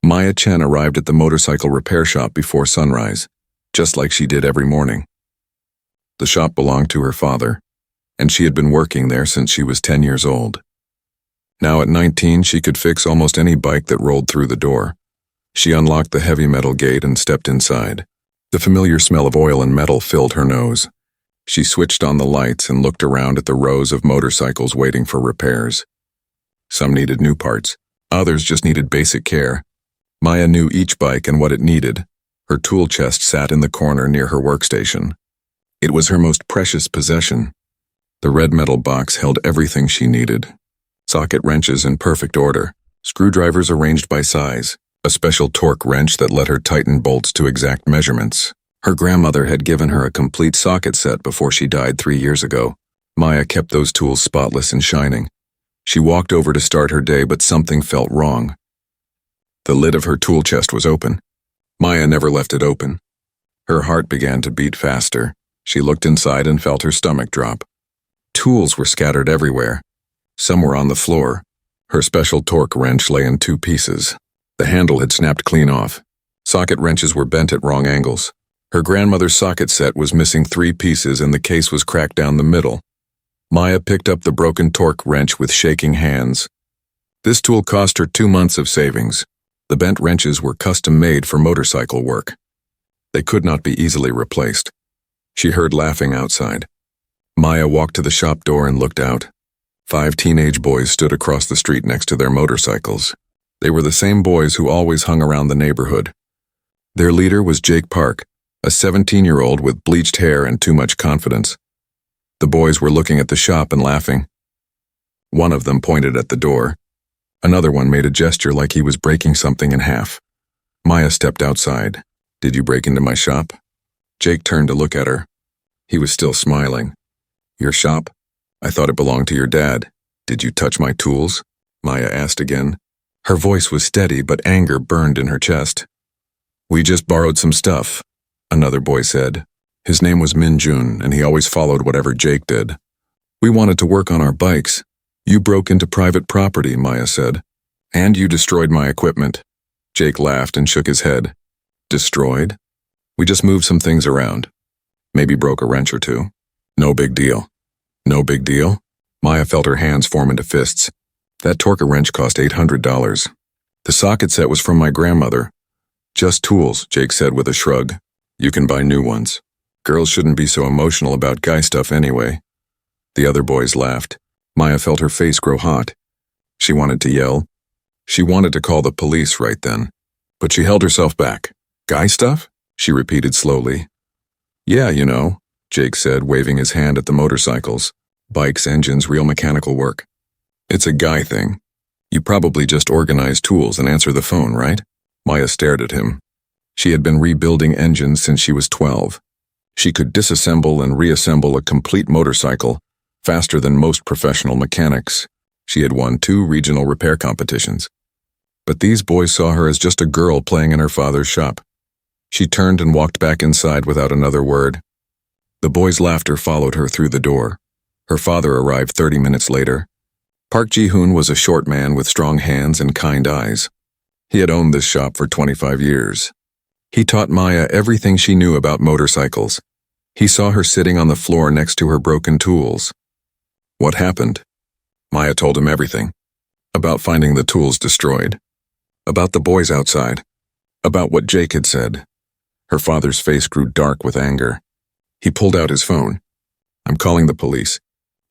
Maya Chen arrived at the motorcycle repair shop before sunrise, just like she did every morning. The shop belonged to her father, and she had been working there since she was 10 years old. Now at 19, she could fix almost any bike that rolled through the door. She unlocked the heavy metal gate and stepped inside. The familiar smell of oil and metal filled her nose. She switched on the lights and looked around at the rows of motorcycles waiting for repairs. Some needed new parts, others just needed basic care. Maya knew each bike and what it needed. Her tool chest sat in the corner near her workstation. It was her most precious possession. The red metal box held everything she needed. Socket wrenches in perfect order, screwdrivers arranged by size, a special torque wrench that let her tighten bolts to exact measurements. Her grandmother had given her a complete socket set before she died 3 years ago. Maya kept those tools spotless and shining. She walked over to start her day, but something felt wrong. The lid of her tool chest was open. Maya never left it open. Her heart began to beat faster. She looked inside and felt her stomach drop. Tools were scattered everywhere. Some were on the floor. Her special torque wrench lay in 2 pieces. The handle had snapped clean off. Socket wrenches were bent at wrong angles. Her grandmother's socket set was missing 3 pieces and the case was cracked down the middle. Maya picked up the broken torque wrench with shaking hands. This tool cost her 2 months of savings. The bent wrenches were custom-made for motorcycle work. They could not be easily replaced. She heard laughing outside. Maya walked to the shop door and looked out. 5 teenage boys stood across the street next to their motorcycles. They were the same boys who always hung around the neighborhood. Their leader was Jake Park, a 17-year-old with bleached hair and too much confidence. The boys were looking at the shop and laughing. One of them pointed at the door. Another one made a gesture like he was breaking something in half. Maya stepped outside. "Did you break into my shop?" Jake turned to look at her. He was still smiling. "Your shop? I thought it belonged to your dad. Did you touch my tools?" Maya asked again. Her voice was steady, but anger burned in her chest. "We just borrowed some stuff," another boy said. His name was Min Jun, and he always followed whatever Jake did. "We wanted to work on our bikes. You broke into private property," Maya said. "And you destroyed my equipment." Jake laughed and shook his head. "Destroyed? We just moved some things around. Maybe broke a wrench or 2. No big deal." "No big deal?" Maya felt her hands form into fists. "That torque wrench cost $800. The socket set was from my grandmother." "Just tools," Jake said with a shrug. "You can buy new ones. Girls shouldn't be so emotional about guy stuff anyway." The other boys laughed. Maya felt her face grow hot. She wanted to yell. She wanted to call the police right then, but she held herself back. "Guy stuff?" she repeated slowly. "Yeah, you know," Jake said, waving his hand at the motorcycles. "Bikes, engines, real mechanical work. It's a guy thing. You probably just organize tools and answer the phone, right?" Maya stared at him. She had been rebuilding engines since she was 12. She could disassemble and reassemble a complete motorcycle faster than most professional mechanics. She had won 2 regional repair competitions. But these boys saw her as just a girl playing in her father's shop. She turned and walked back inside without another word. The boys' laughter followed her through the door. Her father arrived 30 minutes later. Park Ji-hoon was a short man with strong hands and kind eyes. He had owned this shop for 25 years. He taught Maya everything she knew about motorcycles. He saw her sitting on the floor next to her broken tools. What happened? Maya told him everything. About finding the tools destroyed. About the boys outside. About what Jake had said. Her father's face grew dark with anger. He pulled out his phone. "I'm calling the police.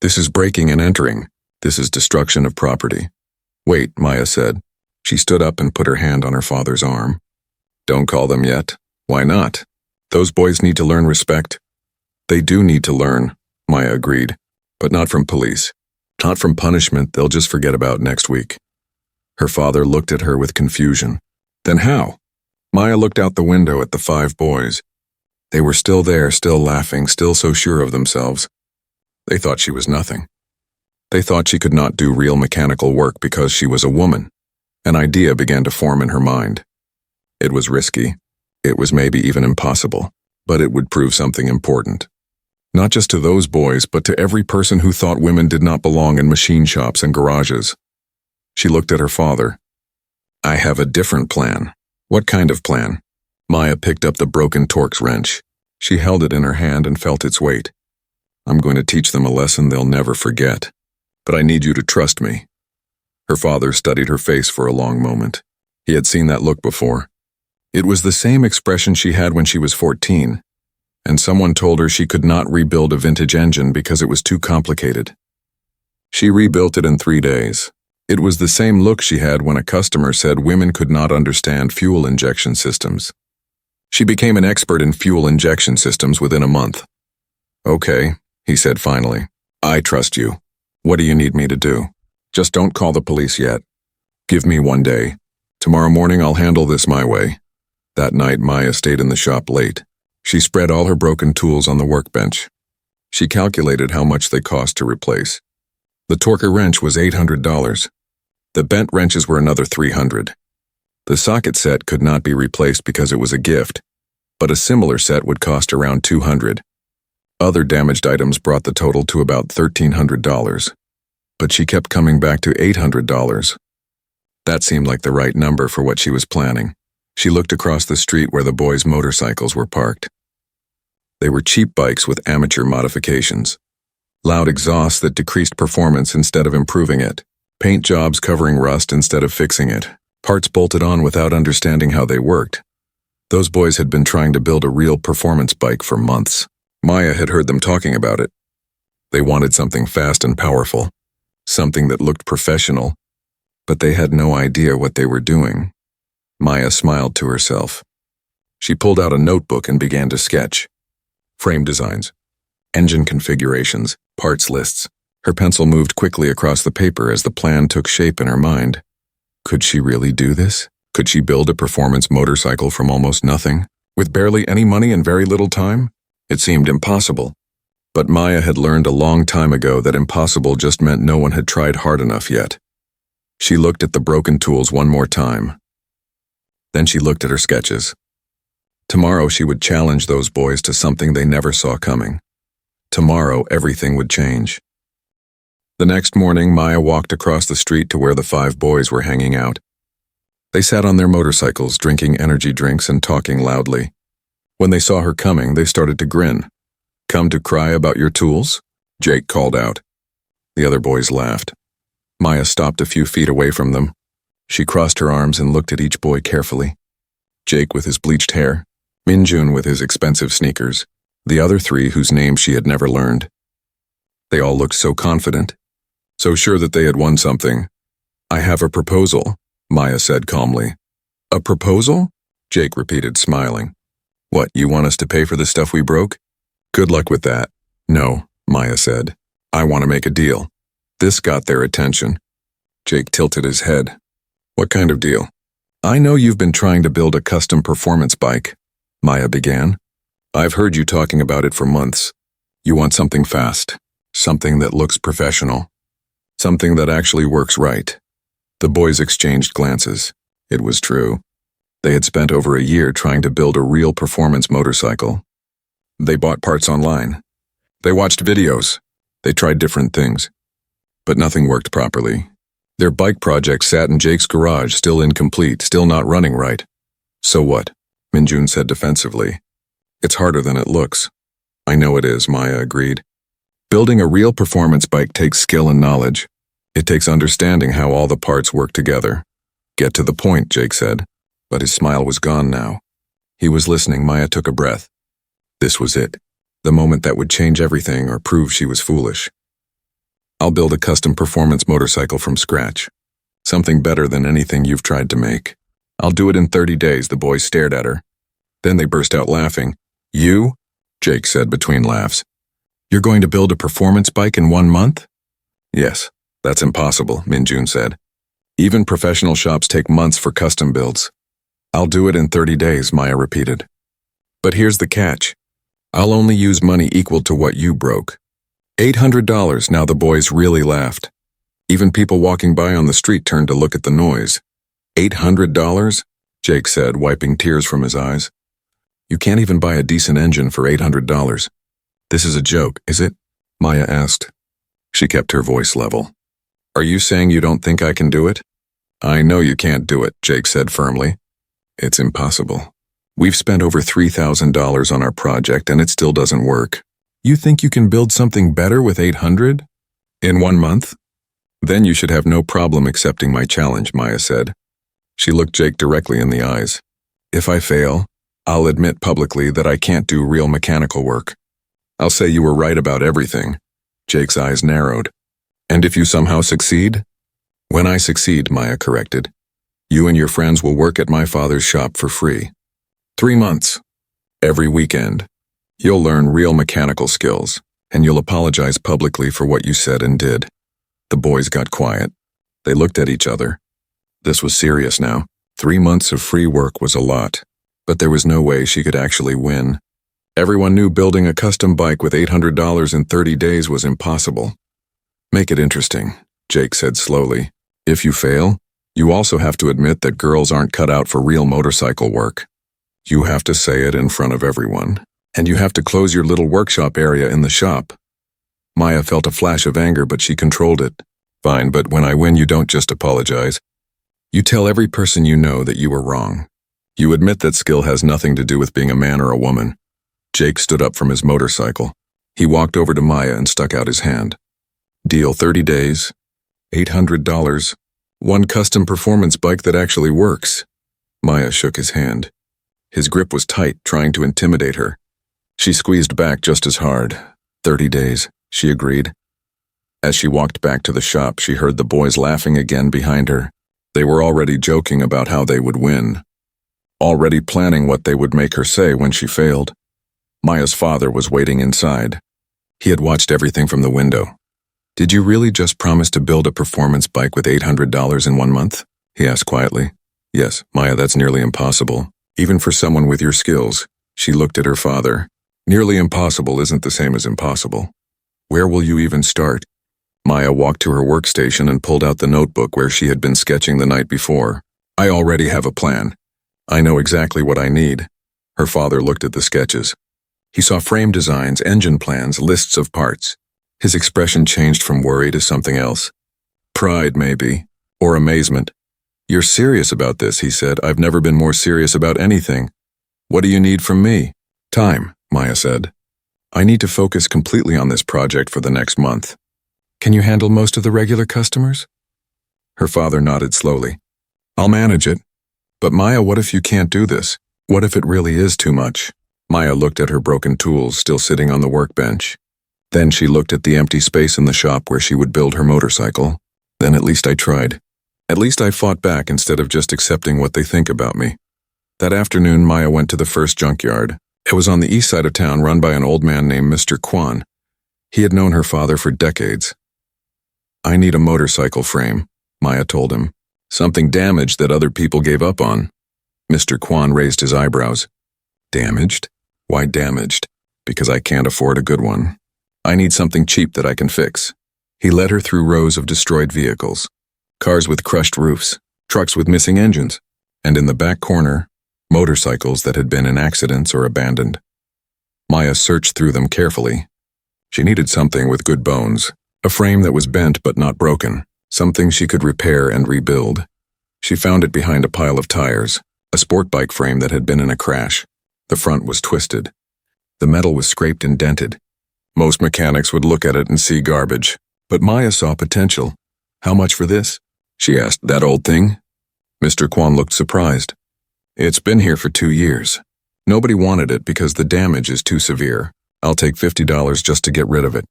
This is breaking and entering. This is destruction of property." "Wait," Maya said. She stood up and put her hand on her father's arm. "Don't call them yet." "Why not? Those boys need to learn respect." "They do need to learn," Maya agreed. "But not from police. Not from punishment they'll just forget about next week." Her father looked at her with confusion. "Then how?" Maya looked out the window at the 5 boys. They were still there, still laughing, still so sure of themselves. They thought she was nothing. They thought she could not do real mechanical work because she was a woman. An idea began to form in her mind. It was risky. It was maybe even impossible, but it would prove something important. Not just to those boys, but to every person who thought women did not belong in machine shops and garages. She looked at her father. I have a different plan. What kind of plan? Maya picked up the broken Torx wrench. She held it in her hand and felt its weight. I'm going to teach them a lesson they'll never forget. But I need you to trust me. Her father studied her face for a long moment. He had seen that look before. It was the same expression she had when she was 14, and someone told her she could not rebuild a vintage engine because it was too complicated. She rebuilt it in 3 days. It was the same look she had when a customer said women could not understand fuel injection systems. She became an expert in fuel injection systems within a month. Okay, he said finally. I trust you. What do you need me to do? Just don't call the police yet. Give me 1 day. Tomorrow morning I'll handle this my way. That night Maya stayed in the shop late. She spread all her broken tools on the workbench. She calculated how much they cost to replace. The torquer wrench was $800. The bent wrenches were another $300. The socket set could not be replaced because it was a gift, but a similar set would cost around $200. Other damaged items brought the total to about $1,300. But she kept coming back to $800. That seemed like the right number for what she was planning. She looked across the street where the boys' motorcycles were parked. They were cheap bikes with amateur modifications. Loud exhausts that decreased performance instead of improving it. Paint jobs covering rust instead of fixing it. Parts bolted on without understanding how they worked. Those boys had been trying to build a real performance bike for months. Maya had heard them talking about it. They wanted something fast and powerful. Something that looked professional. But they had no idea what they were doing. Maya smiled to herself. She pulled out a notebook and began to sketch. Frame designs, engine configurations, parts lists. Her pencil moved quickly across the paper as the plan took shape in her mind. Could she really do this? Could she build a performance motorcycle from almost nothing, with barely any money and very little time? It seemed impossible. But Maya had learned a long time ago that impossible just meant no one had tried hard enough yet. She looked at the broken tools one more time. Then she looked at her sketches. Tomorrow she would challenge those boys to something they never saw coming. Tomorrow everything would change. The next morning, Maya walked across the street to where the 5 boys were hanging out. They sat on their motorcycles, drinking energy drinks and talking loudly. When they saw her coming, they started to grin. Come to cry about your tools? Jake called out. The other boys laughed. Maya stopped a few feet away from them. She crossed her arms and looked at each boy carefully. Jake with his bleached hair, Minjun with his expensive sneakers, the other 3 whose names she had never learned. They all looked so confident, so sure that they had won something. I have a proposal, Maya said calmly. A proposal? Jake repeated, smiling. What, you want us to pay for the stuff we broke? Good luck with that. No, Maya said. I want to make a deal. This got their attention. Jake tilted his head. What kind of deal? I know you've been trying to build a custom performance bike, Maya began. I've heard you talking about it for months. You want something fast, something that looks professional, something that actually works right. The boys exchanged glances. It was true. They had spent over a year trying to build a real performance motorcycle. They bought parts online. They watched videos. They tried different things. But nothing worked properly. Their bike project sat in Jake's garage, still incomplete, still not running right. So what? Minjun said defensively. It's harder than it looks. I know it is, Maya agreed. Building a real performance bike takes skill and knowledge. It takes understanding how all the parts work together. Get to the point, Jake said. But his smile was gone now. He was listening. Maya took a breath. This was it. The moment that would change everything or prove she was foolish. I'll build a custom performance motorcycle from scratch. Something better than anything you've tried to make. I'll do it in 30 days, the boys stared at her. Then they burst out laughing. You? Jake said between laughs. You're going to build a performance bike in 1 month? Yes, that's impossible, Minjun said. Even professional shops take months for custom builds. I'll do it in 30 days, Maya repeated. But here's the catch. I'll only use money equal to what you broke. $800. Now the boys really laughed. Even people walking by on the street turned to look at the noise. $800? Jake said, wiping tears from his eyes. You can't even buy a decent engine for $800. This is a joke, is it? Maya asked. She kept her voice level. Are you saying you don't think I can do it? I know you can't do it, Jake said firmly. It's impossible. We've spent over $3,000 on our project and it still doesn't work. You think you can build something better with 800? In 1 month? Then you should have no problem accepting my challenge, Maya said. She looked Jake directly in the eyes. If I fail, I'll admit publicly that I can't do real mechanical work. I'll say you were right about everything. Jake's eyes narrowed. And if you somehow succeed? When I succeed, Maya corrected, you and your friends will work at my father's shop for free. 3 months. Every weekend. You'll learn real mechanical skills, and you'll apologize publicly for what you said and did. The boys got quiet. They looked at each other. This was serious now. 3 months of free work was a lot, but there was no way she could actually win. Everyone knew building a custom bike with $800 in 30 days was impossible. Make it interesting, Jake said slowly. If you fail, you also have to admit that girls aren't cut out for real motorcycle work. You have to say it in front of everyone, and you have to close your little workshop area in the shop. Maya felt a flash of anger, but she controlled it. Fine, but when I win, you don't just apologize. You tell every person you know that you were wrong. You admit that skill has nothing to do with being a man or a woman. Jake stood up from his motorcycle. He walked over to Maya and stuck out his hand. Deal 30 days, $800, one custom performance bike that actually works. Maya shook his hand. His grip was tight, trying to intimidate her. She squeezed back just as hard. 30 days, she agreed. As she walked back to the shop, she heard the boys laughing again behind her. They were already joking about how they would win. Already planning what they would make her say when she failed. Maya's father was waiting inside. He had watched everything from the window. Did you really just promise to build a performance bike with $800 in 1 month? He asked quietly. Yes, Maya, that's nearly impossible. Even for someone with your skills. She looked at her father. Nearly impossible isn't the same as impossible. Where will you even start? Maya walked to her workstation and pulled out the notebook where she had been sketching the night before. I already have a plan. I know exactly what I need. Her father looked at the sketches. He saw frame designs, engine plans, lists of parts. His expression changed from worry to something else. Pride, maybe, or amazement. You're serious about this, he said. I've never been more serious about anything. What do you need from me? Time, Maya said. I need to focus completely on this project for the next month. Can you handle most of the regular customers? Her father nodded slowly. I'll manage it. But Maya, what if you can't do this? What if it really is too much? Maya looked at her broken tools still sitting on the workbench. Then she looked at the empty space in the shop where she would build her motorcycle. Then at least I tried. At least I fought back instead of just accepting what they think about me. That afternoon, Maya went to the first junkyard. It was on the east side of town, run by an old man named Mr. Kwan. He had known her father for decades. I need a motorcycle frame, Maya told him. Something damaged that other people gave up on. Mr. Kwan raised his eyebrows. Damaged? Why damaged? Because I can't afford a good one. I need something cheap that I can fix. He led her through rows of destroyed vehicles. Cars with crushed roofs, trucks with missing engines, and in the back corner, motorcycles that had been in accidents or abandoned. Maya searched through them carefully. She needed something with good bones, a frame that was bent but not broken, something she could repair and rebuild. She found it behind a pile of tires, a sport bike frame that had been in a crash. The front was twisted. The metal was scraped and dented. Most mechanics would look at it and see garbage, but Maya saw potential. How much for this? She asked. That old thing? Mr. Kwan looked surprised. It's been here for 2 years. Nobody wanted it because the damage is too severe. I'll take $50 just to get rid of it.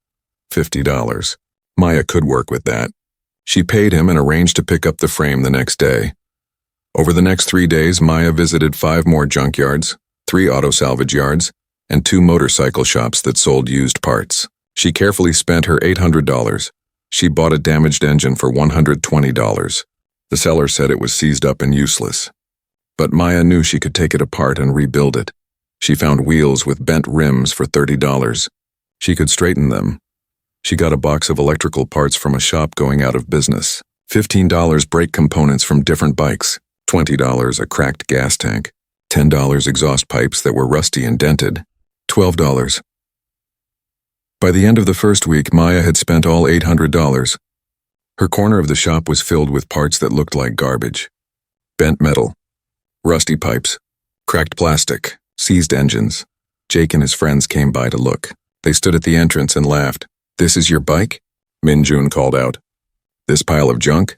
$50. Maya could work with that. She paid him and arranged to pick up the frame the next day. Over the next 3 days, Maya visited 5 more junkyards, 3 auto salvage yards, and 2 motorcycle shops that sold used parts. She carefully spent her $800. She bought a damaged engine for $120. The seller said it was seized up and useless. But Maya knew she could take it apart and rebuild it. She found wheels with bent rims for $30. She could straighten them. She got a box of electrical parts from a shop going out of business. $15 brake components from different bikes. $20 a cracked gas tank. $10 exhaust pipes that were rusty and dented. $12. By the end of the first week, Maya had spent all $800. Her corner of the shop was filled with parts that looked like garbage. Bent metal, rusty pipes, cracked plastic, seized engines. Jake and his friends came by to look. They stood at the entrance and laughed. "This is your bike?" Min-jun called out. "This pile of junk?"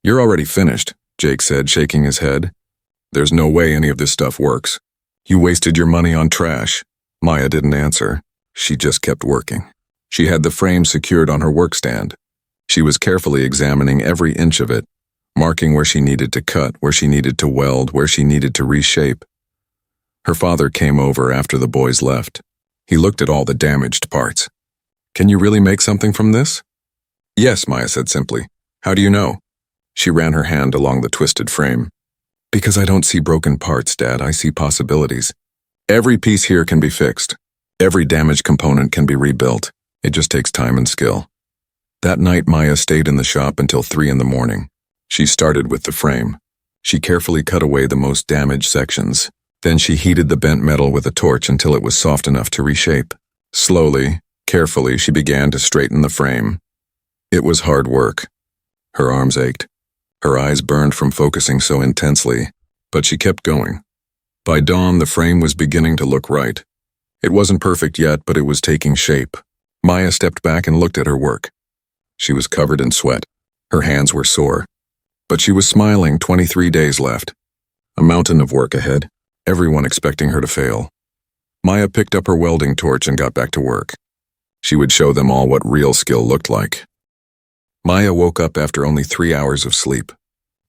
"You're already finished," Jake said, shaking his head. "There's no way any of this stuff works. You wasted your money on trash." Maya didn't answer. She just kept working. She had the frame secured on her workstand. She was carefully examining every inch of it, marking where she needed to cut, where she needed to weld, where she needed to reshape. Her father came over after the boys left. He looked at all the damaged parts. "Can you really make something from this?" "Yes," Maya said simply. "How do you know?" She ran her hand along the twisted frame. "Because I don't see broken parts, Dad. I see possibilities. Every piece here can be fixed. Every damaged component can be rebuilt. It just takes time and skill." That night, Maya stayed in the shop until 3 in the morning. She started with the frame. She carefully cut away the most damaged sections. Then she heated the bent metal with a torch until it was soft enough to reshape. Slowly, carefully, she began to straighten the frame. It was hard work. Her arms ached. Her eyes burned from focusing so intensely, but she kept going. By dawn, the frame was beginning to look right. It wasn't perfect yet, but it was taking shape. Maya stepped back and looked at her work. She was covered in sweat. Her hands were sore. But she was smiling. 23 days left. A mountain of work ahead. Everyone expecting her to fail. Maya picked up her welding torch and got back to work. She would show them all what real skill looked like. Maya woke up after only 3 hours of sleep.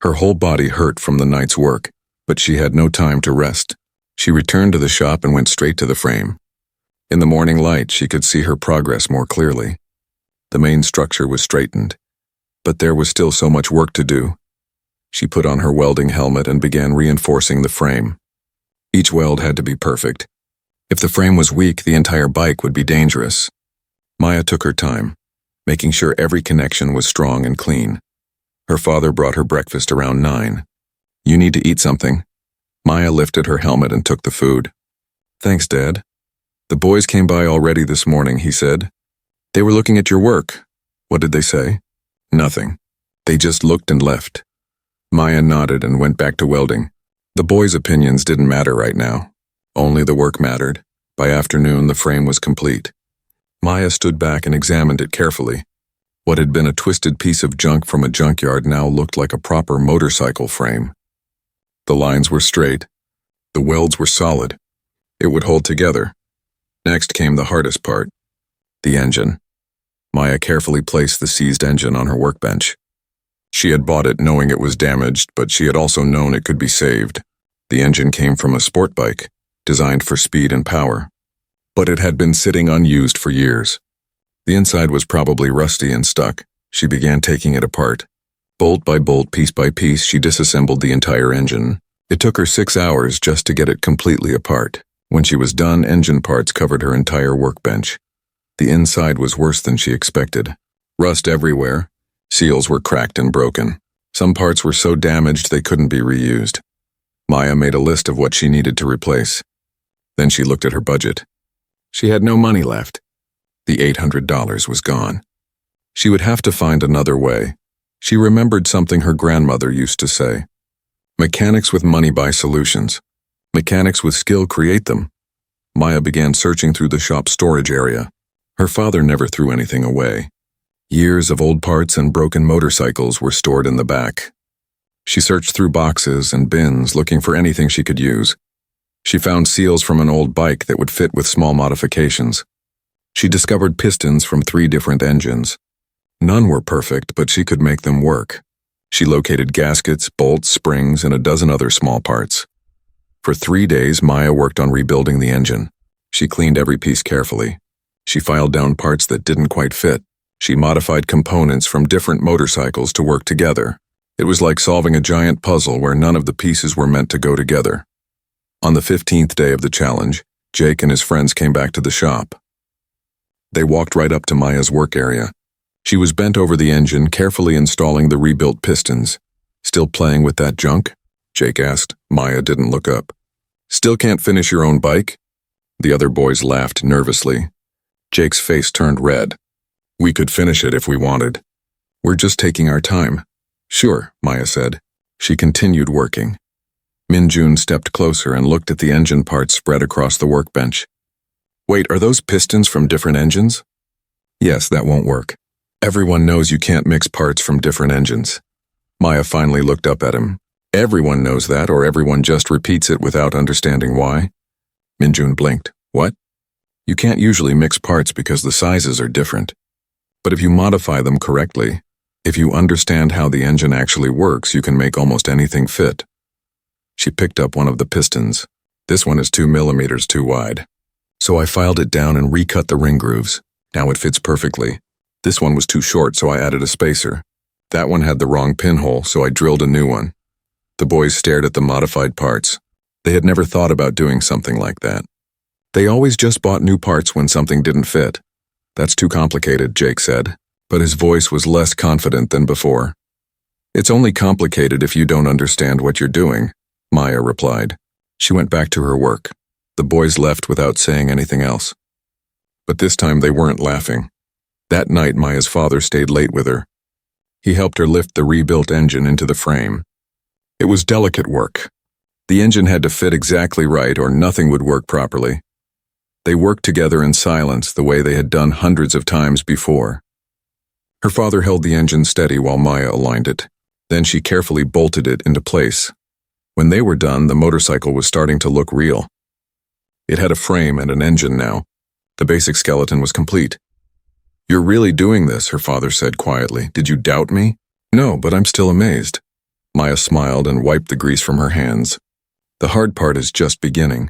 Her whole body hurt from the night's work, but she had no time to rest. She returned to the shop and went straight to the frame. In the morning light, she could see her progress more clearly. The main structure was straightened, but there was still so much work to do. She put on her welding helmet and began reinforcing the frame. Each weld had to be perfect. If the frame was weak, the entire bike would be dangerous. Maya took her time, making sure every connection was strong and clean. Her father brought her breakfast around 9. "You need to eat something." Maya lifted her helmet and took the food. "Thanks, Dad." "The boys came by already this morning," he said. "They were looking at your work." "What did they say?" "Nothing. They just looked and left." Maya nodded and went back to welding. The boys' opinions didn't matter right now. Only the work mattered. By afternoon, the frame was complete. Maya stood back and examined it carefully. What had been a twisted piece of junk from a junkyard now looked like a proper motorcycle frame. The lines were straight. The welds were solid. It would hold together. Next came the hardest part, the engine. Maya carefully placed the seized engine on her workbench. She had bought it knowing it was damaged, but she had also known it could be saved. The engine came from a sport bike, designed for speed and power. But it had been sitting unused for years. The inside was probably rusty and stuck. She began taking it apart. Bolt by bolt, piece by piece, she disassembled the entire engine. It took her 6 hours just to get it completely apart. When she was done, engine parts covered her entire workbench. The inside was worse than she expected. Rust everywhere. Seals were cracked and broken. Some parts were so damaged they couldn't be reused. Maya made a list of what she needed to replace. Then she looked at her budget. She had no money left. The $800 was gone. She would have to find another way. She remembered something her grandmother used to say. Mechanics with money buy solutions. Mechanics with skill create them. Maya began searching through the shop's storage area. Her father never threw anything away. Years of old parts and broken motorcycles were stored in the back. She searched through boxes and bins looking for anything she could use. She found seals from an old bike that would fit with small modifications. She discovered pistons from 3 different engines. None were perfect, but she could make them work. She located gaskets, bolts, springs, and a dozen other small parts. For 3 days, Maya worked on rebuilding the engine. She cleaned every piece carefully. She filed down parts that didn't quite fit. She modified components from different motorcycles to work together. It was like solving a giant puzzle where none of the pieces were meant to go together. On the 15th day of the challenge, Jake and his friends came back to the shop. They walked right up to Maya's work area. She was bent over the engine, carefully installing the rebuilt pistons. "Still playing with that junk?" Jake asked. Maya didn't look up. "Still can't finish your own bike?" The other boys laughed nervously. Jake's face turned red. "We could finish it if we wanted." We're just taking our time. Sure, Maya said. She continued working. Min-jun stepped closer and looked at the engine parts spread across the workbench. Wait, are those pistons from different engines? Yes, that won't work. Everyone knows you can't mix parts from different engines. Maya finally looked up at him. Everyone knows that, or everyone just repeats it without understanding why. Min-jun blinked. What? You can't usually mix parts because the sizes are different. But if you modify them correctly, if you understand how the engine actually works, you can make almost anything fit. She picked up one of the pistons. This one is 2 millimeters too wide. So I filed it down and recut the ring grooves. Now it fits perfectly. This one was too short, so I added a spacer. That one had the wrong pinhole, so I drilled a new one. The boys stared at the modified parts. They had never thought about doing something like that. They always just bought new parts when something didn't fit. That's too complicated, Jake said, but his voice was less confident than before. It's only complicated if you don't understand what you're doing, Maya replied. She went back to her work. The boys left without saying anything else. But this time they weren't laughing. That night, Maya's father stayed late with her. He helped her lift the rebuilt engine into the frame. It was delicate work. The engine had to fit exactly right or nothing would work properly. They worked together in silence the way they had done hundreds of times before. Her father held the engine steady while Maya aligned it. Then she carefully bolted it into place. When they were done, the motorcycle was starting to look real. It had a frame and an engine now. The basic skeleton was complete. You're really doing this, her father said quietly. Did you doubt me? No, but I'm still amazed. Maya smiled and wiped the grease from her hands. The hard part is just beginning.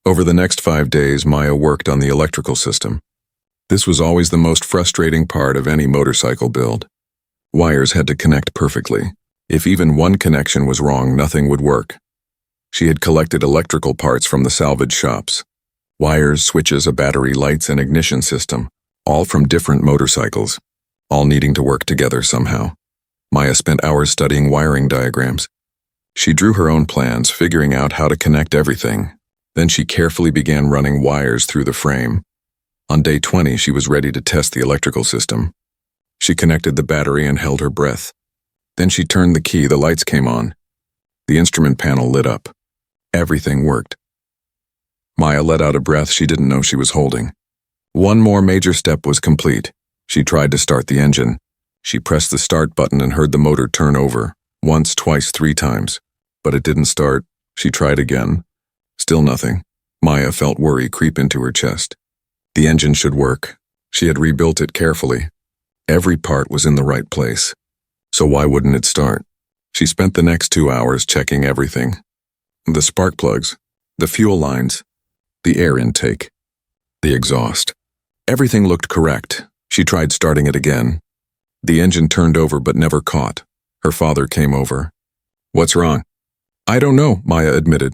Over the next 5 days, Maya worked on the electrical system. This was always the most frustrating part of any motorcycle build. Wires had to connect perfectly. If even one connection was wrong, nothing would work. She had collected electrical parts from the salvage shops. Wires, switches, a battery, lights, and ignition system, all from different motorcycles, all needing to work together somehow. Maya spent hours studying wiring diagrams. She drew her own plans, figuring out how to connect everything. Then she carefully began running wires through the frame. On day 20, she was ready to test the electrical system. She connected the battery and held her breath. Then she turned the key, the lights came on. The instrument panel lit up. Everything worked. Maya let out a breath she didn't know she was holding. One more major step was complete. She tried to start the engine. She pressed the start button and heard the motor turn over, once, twice, 3 times. But it didn't start. She tried again. Still nothing. Maya felt worry creep into her chest. The engine should work. She had rebuilt it carefully. Every part was in the right place. So why wouldn't it start? She spent the next 2 hours checking everything. The spark plugs, the fuel lines, the air intake, the exhaust. Everything looked correct. She tried starting it again. The engine turned over but never caught. Her father came over. What's wrong? I don't know, Maya admitted.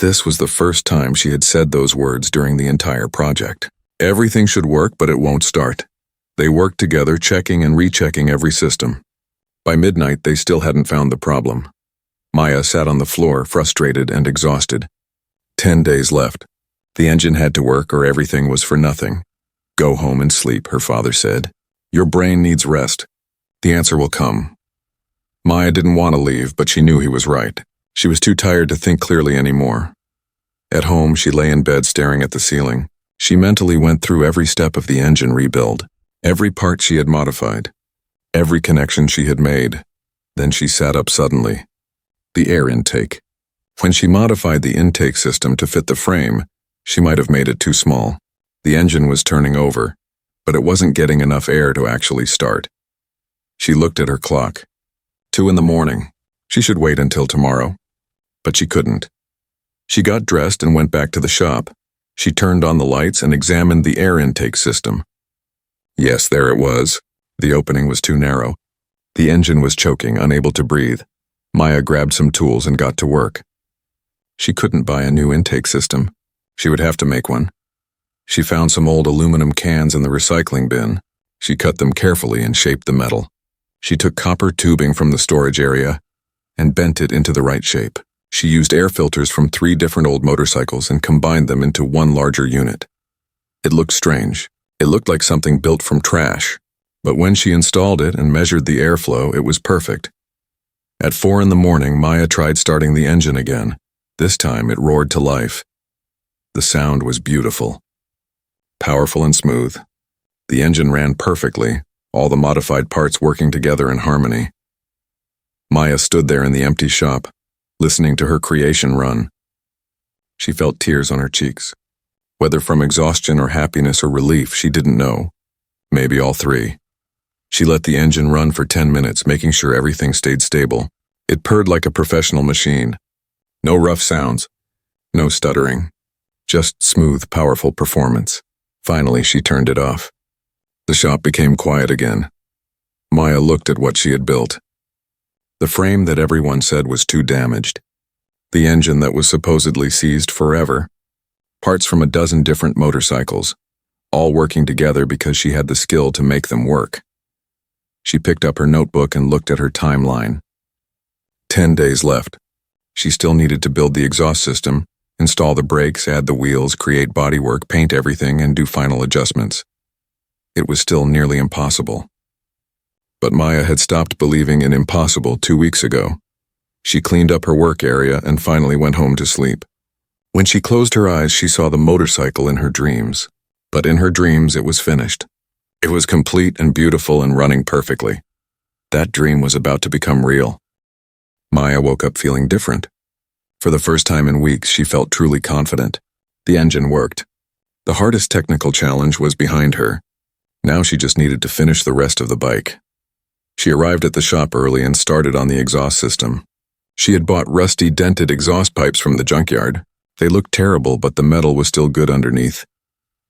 This was the first time she had said those words during the entire project. Everything should work, but it won't start. They worked together, checking and rechecking every system. By midnight, they still hadn't found the problem. Maya sat on the floor, frustrated and exhausted. 10 days left. The engine had to work or everything was for nothing. Go home and sleep, her father said. Your brain needs rest. The answer will come. Maya didn't want to leave, but she knew he was right. She was too tired to think clearly anymore. At home, she lay in bed staring at the ceiling. She mentally went through every step of the engine rebuild, every part she had modified, every connection she had made. Then she sat up suddenly. The air intake. When she modified the intake system to fit the frame, she might have made it too small. The engine was turning over, but it wasn't getting enough air to actually start. She looked at her clock. 2 in the morning. She should wait until tomorrow. But she couldn't. She got dressed and went back to the shop. She turned on the lights and examined the air intake system. Yes, there it was. The opening was too narrow. The engine was choking, unable to breathe. Maya grabbed some tools and got to work. She couldn't buy a new intake system. She would have to make one. She found some old aluminum cans in the recycling bin. She cut them carefully and shaped the metal. She took copper tubing from the storage area and bent it into the right shape. She used air filters from 3 different old motorcycles and combined them into one larger unit. It looked strange. It looked like something built from trash. But when she installed it and measured the airflow, it was perfect. At 4 in the morning, Maya tried starting the engine again. This time, it roared to life. The sound was beautiful, powerful and smooth. The engine ran perfectly, all the modified parts working together in harmony. Maya stood there in the empty shop, listening to her creation run. She felt tears on her cheeks. Whether from exhaustion or happiness or relief, she didn't know. Maybe all three. She let the engine run for 10 minutes, making sure everything stayed stable. It purred like a professional machine. No rough sounds, no stuttering, just smooth, powerful performance. Finally, she turned it off. The shop became quiet again. Maya looked at what she had built. The frame that everyone said was too damaged. The engine that was supposedly seized forever. Parts from a dozen different motorcycles, all working together because she had the skill to make them work. She picked up her notebook and looked at her timeline. 10 days left. She still needed to build the exhaust system, install the brakes, add the wheels, create bodywork, paint everything, and do final adjustments. It was still nearly impossible. But Maya had stopped believing in impossible 2 weeks ago. She cleaned up her work area and finally went home to sleep. When she closed her eyes, she saw the motorcycle in her dreams. But in her dreams, it was finished. It was complete and beautiful and running perfectly. That dream was about to become real. Maya woke up feeling different. For the first time in weeks, she felt truly confident. The engine worked. The hardest technical challenge was behind her. Now she just needed to finish the rest of the bike. She arrived at the shop early and started on the exhaust system. She had bought rusty, dented exhaust pipes from the junkyard. They looked terrible, but the metal was still good underneath.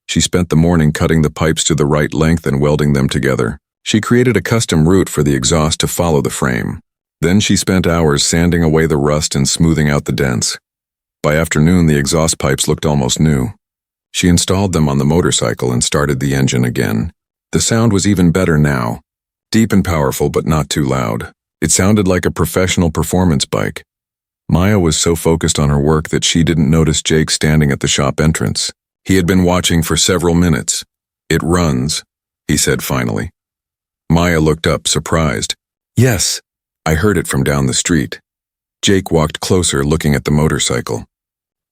She spent the morning cutting the pipes to the right length and welding them together. She created a custom route for the exhaust to follow the frame. Then she spent hours sanding away the rust and smoothing out the dents. By afternoon, the exhaust pipes looked almost new. She installed them on the motorcycle and started the engine again. The sound was even better now. Deep and powerful, but not too loud. It sounded like a professional performance bike. Maya was so focused on her work that she didn't notice Jake standing at the shop entrance. He had been watching for several minutes. "It runs," he said finally. Maya looked up, surprised. "Yes, I heard it from down the street." Jake walked closer, looking at the motorcycle.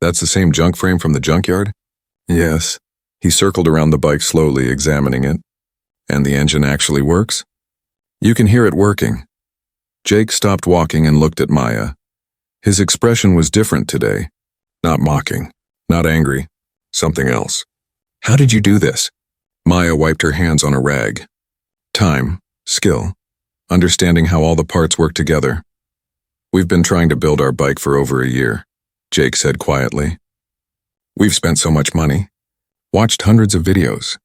"That's the same junk frame from the junkyard?" "Yes." He circled around the bike slowly, examining it. "And the engine actually works?" "You can hear it working." Jake stopped walking and looked at Maya. His expression was different today. Not mocking, not angry, something else. "How did you do this?" Maya wiped her hands on a rag. "Time, skill, understanding how all the parts work together. We've been trying to build our bike for over a year," Jake said quietly. "We've spent so much money, watched hundreds of videos,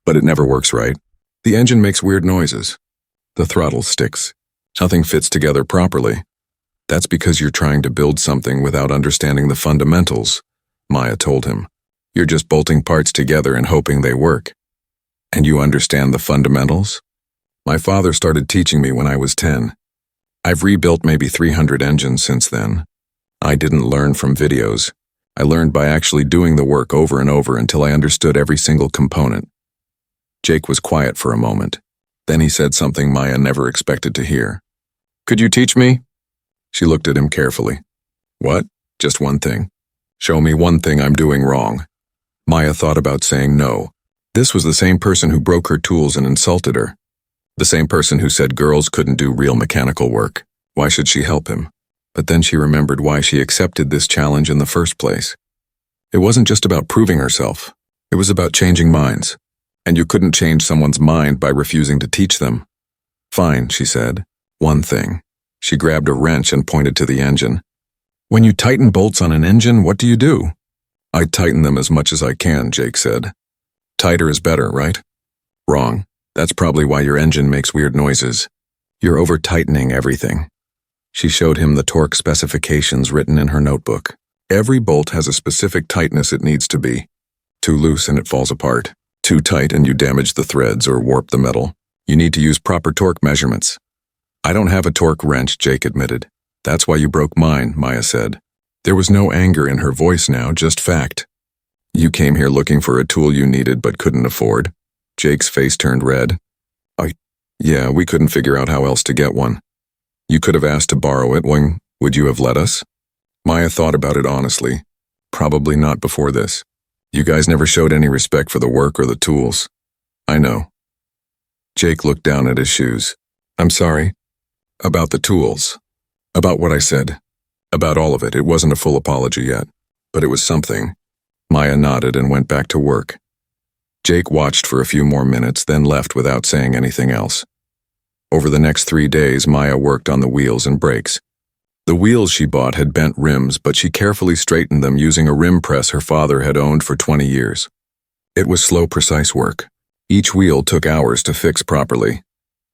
but it never works right. The engine makes weird noises. The throttle sticks. Nothing fits together properly. That's because you're trying to build something without understanding the fundamentals," Maya told him. "You're just bolting parts together and hoping they work. And you understand the fundamentals? My father started teaching me when I was 10. I've rebuilt maybe 300 engines since then. I didn't learn from videos. I learned by actually doing the work over and over until I understood every single component." Jake was quiet for a moment. Then he said something Maya never expected to hear. "Could you teach me?" She looked at him carefully. "What? Just one thing? Show me one thing I'm doing wrong." Maya thought about saying no. This was the same person who broke her tools and insulted her. The same person who said girls couldn't do real mechanical work. Why should she help him? But then she remembered why she accepted this challenge in the first place. It wasn't just about proving herself. It was about changing minds. And you couldn't change someone's mind by refusing to teach them. "Fine," she said. "One thing." She grabbed a wrench and pointed to the engine. "When you tighten bolts on an engine, what do you do?" "I tighten them as much as I can," Jake said. "Tighter is better, right?" "Wrong. That's probably why your engine makes weird noises. You're over-tightening everything." She showed him the torque specifications written in her notebook. Every bolt has a specific tightness it needs to be. Too loose and it falls apart. Too tight and you damage the threads or warp the metal. You need to use proper torque measurements. "I don't have a torque wrench," Jake admitted. "That's why you broke mine," Maya said. There was no anger in her voice now, just fact. "You came here looking for a tool you needed but couldn't afford." Jake's face turned red. Yeah, we couldn't figure out how else to get one. You could have asked to borrow it. Would you have let us? Maya thought about it honestly. Probably not before this. You guys never showed any respect for the work or the tools. I know. Jake looked down at his shoes. I'm sorry. About the tools. About what I said. About all of it. It wasn't a full apology yet. But it was something. Maya nodded and went back to work. Jake watched for a few more minutes, then left without saying anything else. Over the next 3 days, Maya worked on the wheels and brakes. The wheels she bought had bent rims, but she carefully straightened them using a rim press her father had owned for 20 years. It was slow, precise work. Each wheel took hours to fix properly.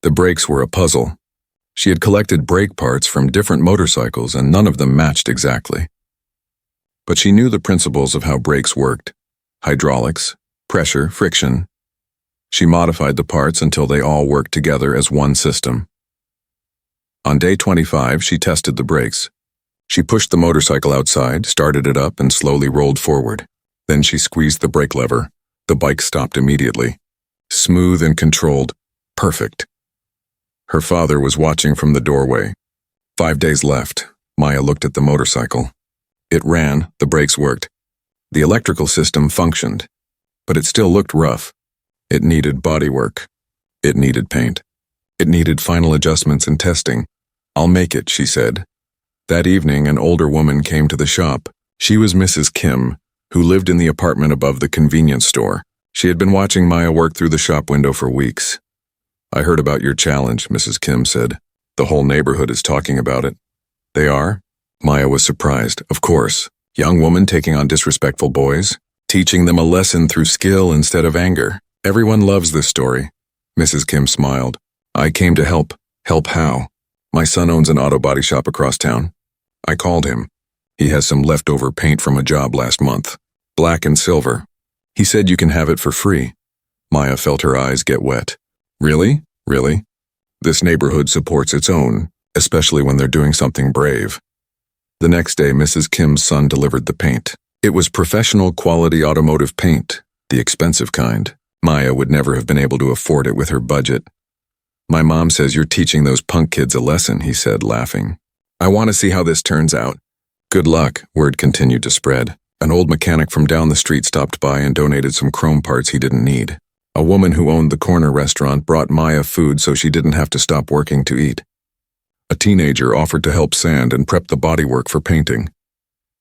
The brakes were a puzzle. She had collected brake parts from different motorcycles, and none of them matched exactly. But she knew the principles of how brakes worked: hydraulics, pressure, friction. She modified the parts until they all worked together as one system. On day 25, she tested the brakes. She pushed the motorcycle outside, started it up, and slowly rolled forward. Then she squeezed the brake lever. The bike stopped immediately. Smooth and controlled. Perfect. Her father was watching from the doorway. 5 days left. Maya looked at the motorcycle. It ran, the brakes worked. The electrical system functioned. But it still looked rough. It needed bodywork. It needed paint. It needed final adjustments and testing. I'll make it, she said. That evening, an older woman came to the shop. She was Mrs. Kim, who lived in the apartment above the convenience store. She had been watching Maya work through the shop window for weeks. I heard about your challenge, Mrs. Kim said. The whole neighborhood is talking about it. They are? Maya was surprised. Of course. Young woman taking on disrespectful boys, teaching them a lesson through skill instead of anger. Everyone loves this story. Mrs. Kim smiled. I came to help. Help how? My son owns an auto body shop across town. I called him. He has some leftover paint from a job last month. Black and silver. He said you can have it for free. Maya felt her eyes get wet. Really? Really? This neighborhood supports its own, especially when they're doing something brave. The next day, Mrs. Kim's son delivered the paint. It was professional quality automotive paint, the expensive kind. Maya would never have been able to afford it with her budget. My mom says you're teaching those punk kids a lesson, he said, laughing. I want to see how this turns out. Good luck, word continued to spread. An old mechanic from down the street stopped by and donated some chrome parts he didn't need. A woman who owned the corner restaurant brought Maya food so she didn't have to stop working to eat. A teenager offered to help sand and prep the bodywork for painting.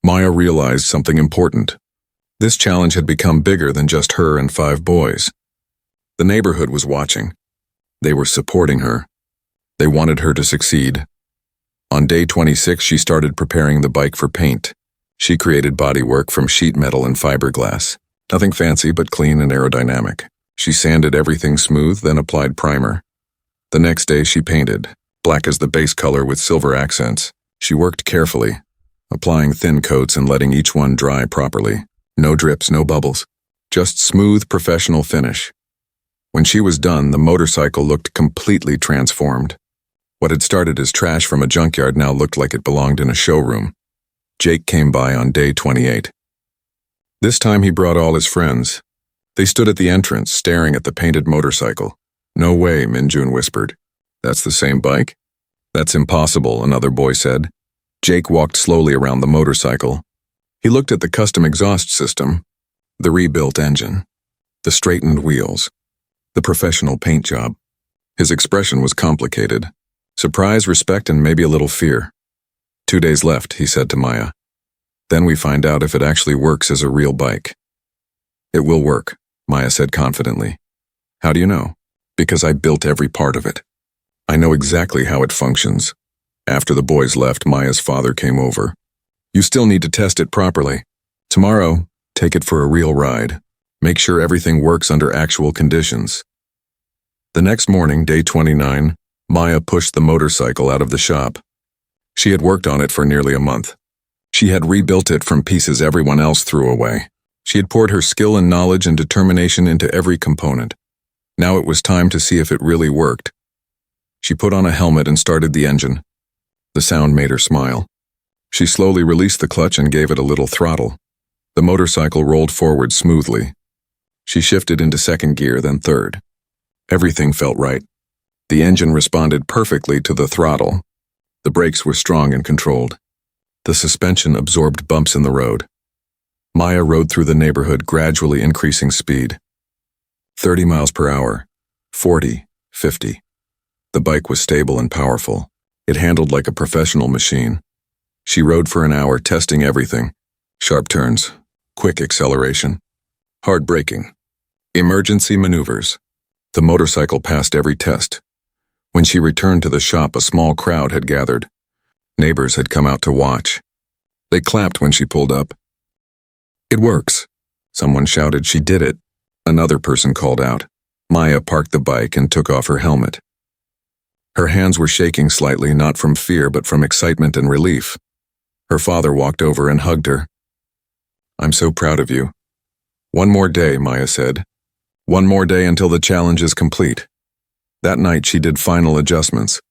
Maya realized something important. This challenge had become bigger than just her and 5 boys. The neighborhood was watching. They were supporting her. They wanted her to succeed. On day 26, she started preparing the bike for paint. She created bodywork from sheet metal and fiberglass. Nothing fancy, but clean and aerodynamic. She sanded everything smooth, then applied primer. The next day she painted, black as the base color with silver accents. She worked carefully, applying thin coats and letting each one dry properly. No drips, no bubbles. Just smooth, professional finish. When she was done, the motorcycle looked completely transformed. What had started as trash from a junkyard now looked like it belonged in a showroom. Jake came by on day 28. This time he brought all his friends. They stood at the entrance, staring at the painted motorcycle. No way, Minjun whispered. That's the same bike? That's impossible, another boy said. Jake walked slowly around the motorcycle. He looked at the custom exhaust system, the rebuilt engine, the straightened wheels, the professional paint job. His expression was complicated. Surprise, respect, and maybe a little fear. 2 days left, he said to Maya. Then we find out if it actually works as a real bike. It will work, Maya said confidently. How do you know? Because I built every part of it. I know exactly how it functions. After the boys left, Maya's father came over. You still need to test it properly. Tomorrow, take it for a real ride. Make sure everything works under actual conditions. The next morning, day 29, Maya pushed the motorcycle out of the shop. She had worked on it for nearly a month. She had rebuilt it from pieces everyone else threw away. She had poured her skill and knowledge and determination into every component. Now it was time to see if it really worked. She put on a helmet and started the engine. The sound made her smile. She slowly released the clutch and gave it a little throttle. The motorcycle rolled forward smoothly. She shifted into second gear, then third. Everything felt right. The engine responded perfectly to the throttle. The brakes were strong and controlled. The suspension absorbed bumps in the road. Maya rode through the neighborhood, gradually increasing speed. 30 miles per hour, 40, 50. The bike was stable and powerful. It handled like a professional machine. She rode for an hour, testing everything. Sharp turns, quick acceleration, hard braking, emergency maneuvers. The motorcycle passed every test. When she returned to the shop, a small crowd had gathered. Neighbors had come out to watch. They clapped when she pulled up. "It works," someone shouted. "She did it." Another person called out. Maya parked the bike and took off her helmet. Her hands were shaking slightly, not from fear but from excitement and relief. Her father walked over and hugged her. "I'm so proud of you." "One more day," Maya said. "One more day until the challenge is complete." That night she did final adjustments.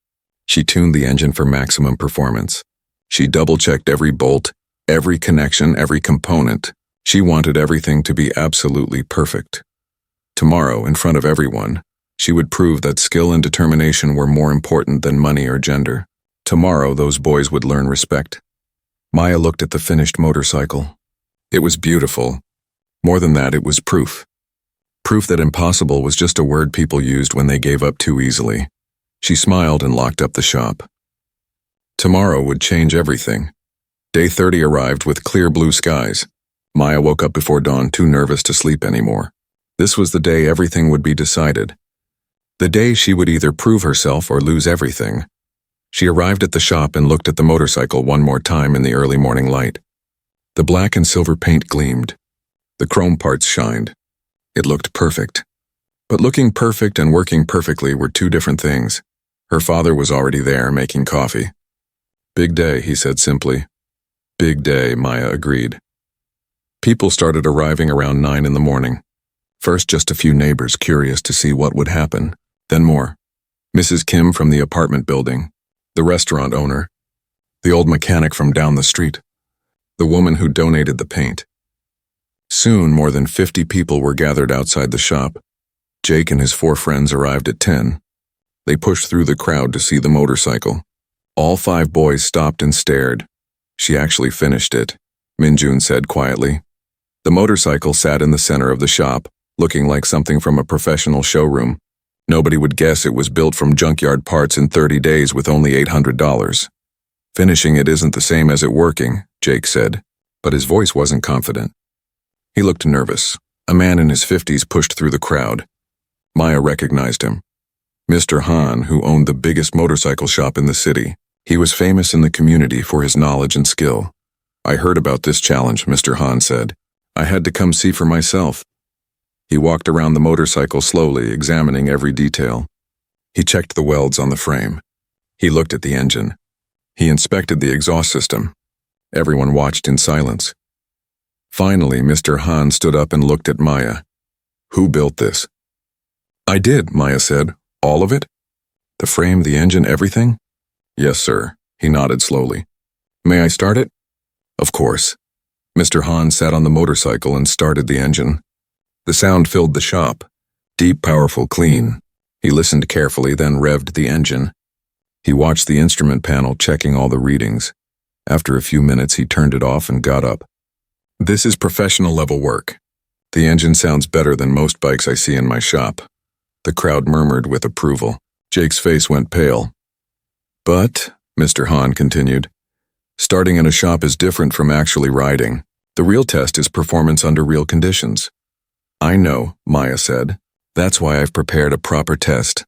She tuned the engine for maximum performance. She double-checked every bolt, every connection, every component. She wanted everything to be absolutely perfect. Tomorrow, in front of everyone, she would prove that skill and determination were more important than money or gender. Tomorrow, those boys would learn respect. Maya looked at the finished motorcycle. It was beautiful. More than that, it was proof. Proof that impossible was just a word people used when they gave up too easily. She smiled and locked up the shop. Tomorrow would change everything. Day 30 arrived with clear blue skies. Maya woke up before dawn, too nervous to sleep anymore. This was the day everything would be decided. The day she would either prove herself or lose everything. She arrived at the shop and looked at the motorcycle one more time in the early morning light. The black and silver paint gleamed. The chrome parts shined. It looked perfect. But looking perfect and working perfectly were two different things. Her father was already there, making coffee. "Big day," he said simply. "Big day," Maya agreed. People started arriving around 9 in the morning. First, just a few neighbors curious to see what would happen. Then more. Mrs. Kim from the apartment building, the restaurant owner, the old mechanic from down the street, the woman who donated the paint. Soon, more than 50 people were gathered outside the shop. Jake and his 4 friends arrived at 10. They pushed through the crowd to see the motorcycle. All 5 boys stopped and stared. "She actually finished it," Minjun said quietly. The motorcycle sat in the center of the shop, looking like something from a professional showroom. Nobody would guess it was built from junkyard parts in 30 days with only $800. "Finishing it isn't the same as it working," Jake said, but his voice wasn't confident. He looked nervous. A man in his 50s pushed through the crowd. Maya recognized him. Mr. Han, who owned the biggest motorcycle shop in the city. He was famous in the community for his knowledge and skill. "I heard about this challenge," Mr. Han said. "I had to come see for myself." He walked around the motorcycle slowly, examining every detail. He checked the welds on the frame. He looked at the engine. He inspected the exhaust system. Everyone watched in silence. Finally, Mr. Han stood up and looked at Maya. "Who built this?" "I did," Maya said. "All of it? The frame, the engine, everything?" "Yes, sir." He nodded slowly. "May I start it?" "Of course." Mr. Han sat on the motorcycle and started the engine. The sound filled the shop. Deep, powerful, clean. He listened carefully, then revved the engine. He watched the instrument panel, checking all the readings. After a few minutes, he turned it off and got up. "This is professional level work. The engine sounds better than most bikes I see in my shop." The crowd murmured with approval. Jake's face went pale. "But," Mr. Han continued, "starting in a shop is different from actually riding. The real test is performance under real conditions." "I know," Maya said. "That's why I've prepared a proper test."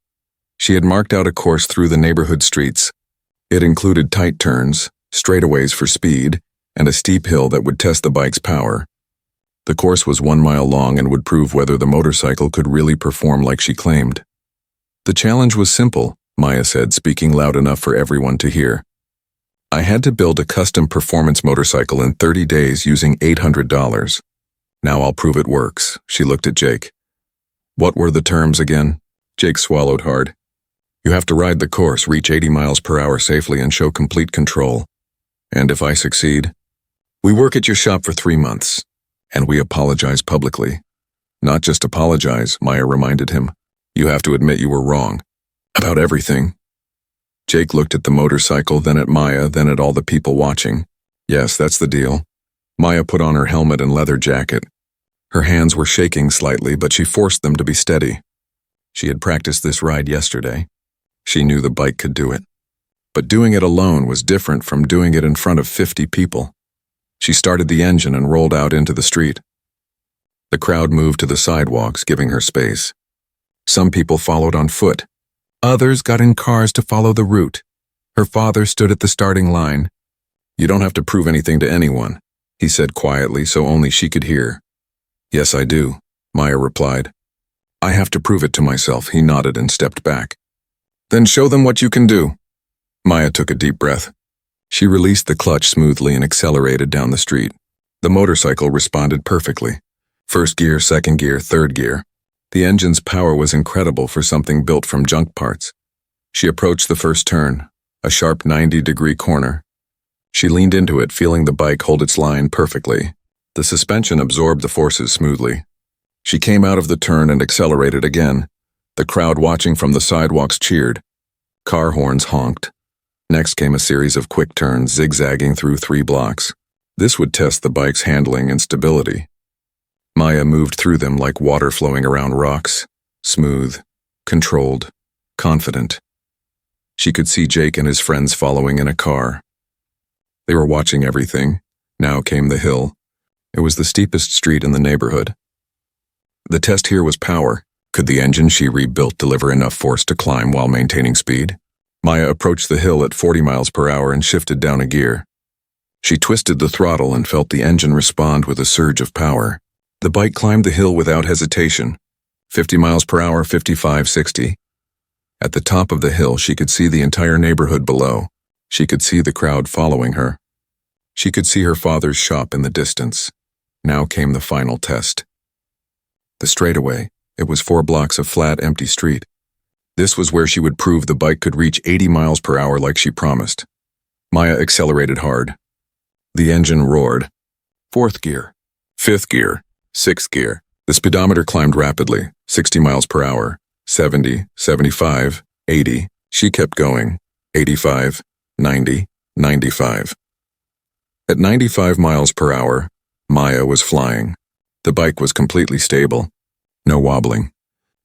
She had marked out a course through the neighborhood streets. It included tight turns, straightaways for speed, and a steep hill that would test the bike's power. The course was 1 mile long and would prove whether the motorcycle could really perform like she claimed. The challenge was simple, Maya said, speaking loud enough for everyone to hear. "I had to build a custom performance motorcycle in 30 days using $800. Now I'll prove it works." She looked at Jake. "What were the terms again?" Jake swallowed hard. "You have to ride the course, reach 80 miles per hour safely, and show complete control. And if I succeed, we work at your shop for 3 months, and we apologize publicly." "Not just apologize," Maya reminded him. "You have to admit you were wrong." About everything. Jake looked at the motorcycle, then at Maya, then at all the people watching. Yes, that's the deal. Maya put on her helmet and leather jacket. Her hands were shaking slightly, but she forced them to be steady. She had practiced this ride yesterday. She knew the bike could do it. But doing it alone was different from doing it in front of 50 people. She started the engine and rolled out into the street. The crowd moved to the sidewalks, giving her space. Some people followed on foot. Others got in cars to follow the route. Her father stood at the starting line. "You don't have to prove anything to anyone," he said quietly so only she could hear. "Yes, I do," Maya replied. "I have to prove it to myself," he nodded and stepped back. "Then show them what you can do." Maya took a deep breath. She released the clutch smoothly and accelerated down the street. The motorcycle responded perfectly. First gear, second gear, third gear. The engine's power was incredible for something built from junk parts. She approached the first turn, a sharp 90-degree corner. She leaned into it, feeling the bike hold its line perfectly. The suspension absorbed the forces smoothly. She came out of the turn and accelerated again. The crowd watching from the sidewalks cheered. Car horns honked. Next came a series of quick turns, zigzagging through 3 blocks. This would test the bike's handling and stability. Maya moved through them like water flowing around rocks, smooth, controlled, confident. She could see Jake and his friends following in a car. They were watching everything. Now came the hill. It was the steepest street in the neighborhood. The test here was power. Could the engine she rebuilt deliver enough force to climb while maintaining speed? Maya approached the hill at 40 miles per hour and shifted down a gear. She twisted the throttle and felt the engine respond with a surge of power. The bike climbed the hill without hesitation. 50 miles per hour, 55, 60. At the top of the hill, she could see the entire neighborhood below. She could see the crowd following her. She could see her father's shop in the distance. Now came the final test. The straightaway. It was 4 blocks of flat, empty street. This was where she would prove the bike could reach 80 miles per hour like she promised. Maya accelerated hard. The engine roared. 4th gear. 5th gear. 6th gear. The speedometer climbed rapidly, 60 miles per hour, 70, 75, 80. She kept going, 85, 90, 95. At 95 miles per hour, Maya was flying. The bike was completely stable. No wobbling,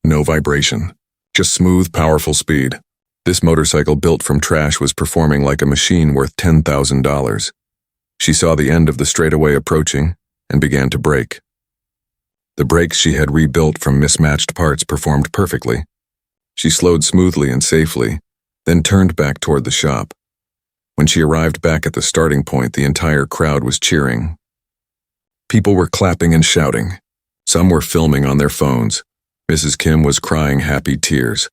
no vibration, just smooth, powerful speed. This motorcycle built from trash was performing like a machine worth $10,000. She saw the end of the straightaway approaching and began to brake. The brakes she had rebuilt from mismatched parts performed perfectly. She slowed smoothly and safely, then turned back toward the shop. When she arrived back at the starting point, the entire crowd was cheering. People were clapping and shouting. Some were filming on their phones. Mrs. Kim was crying happy tears.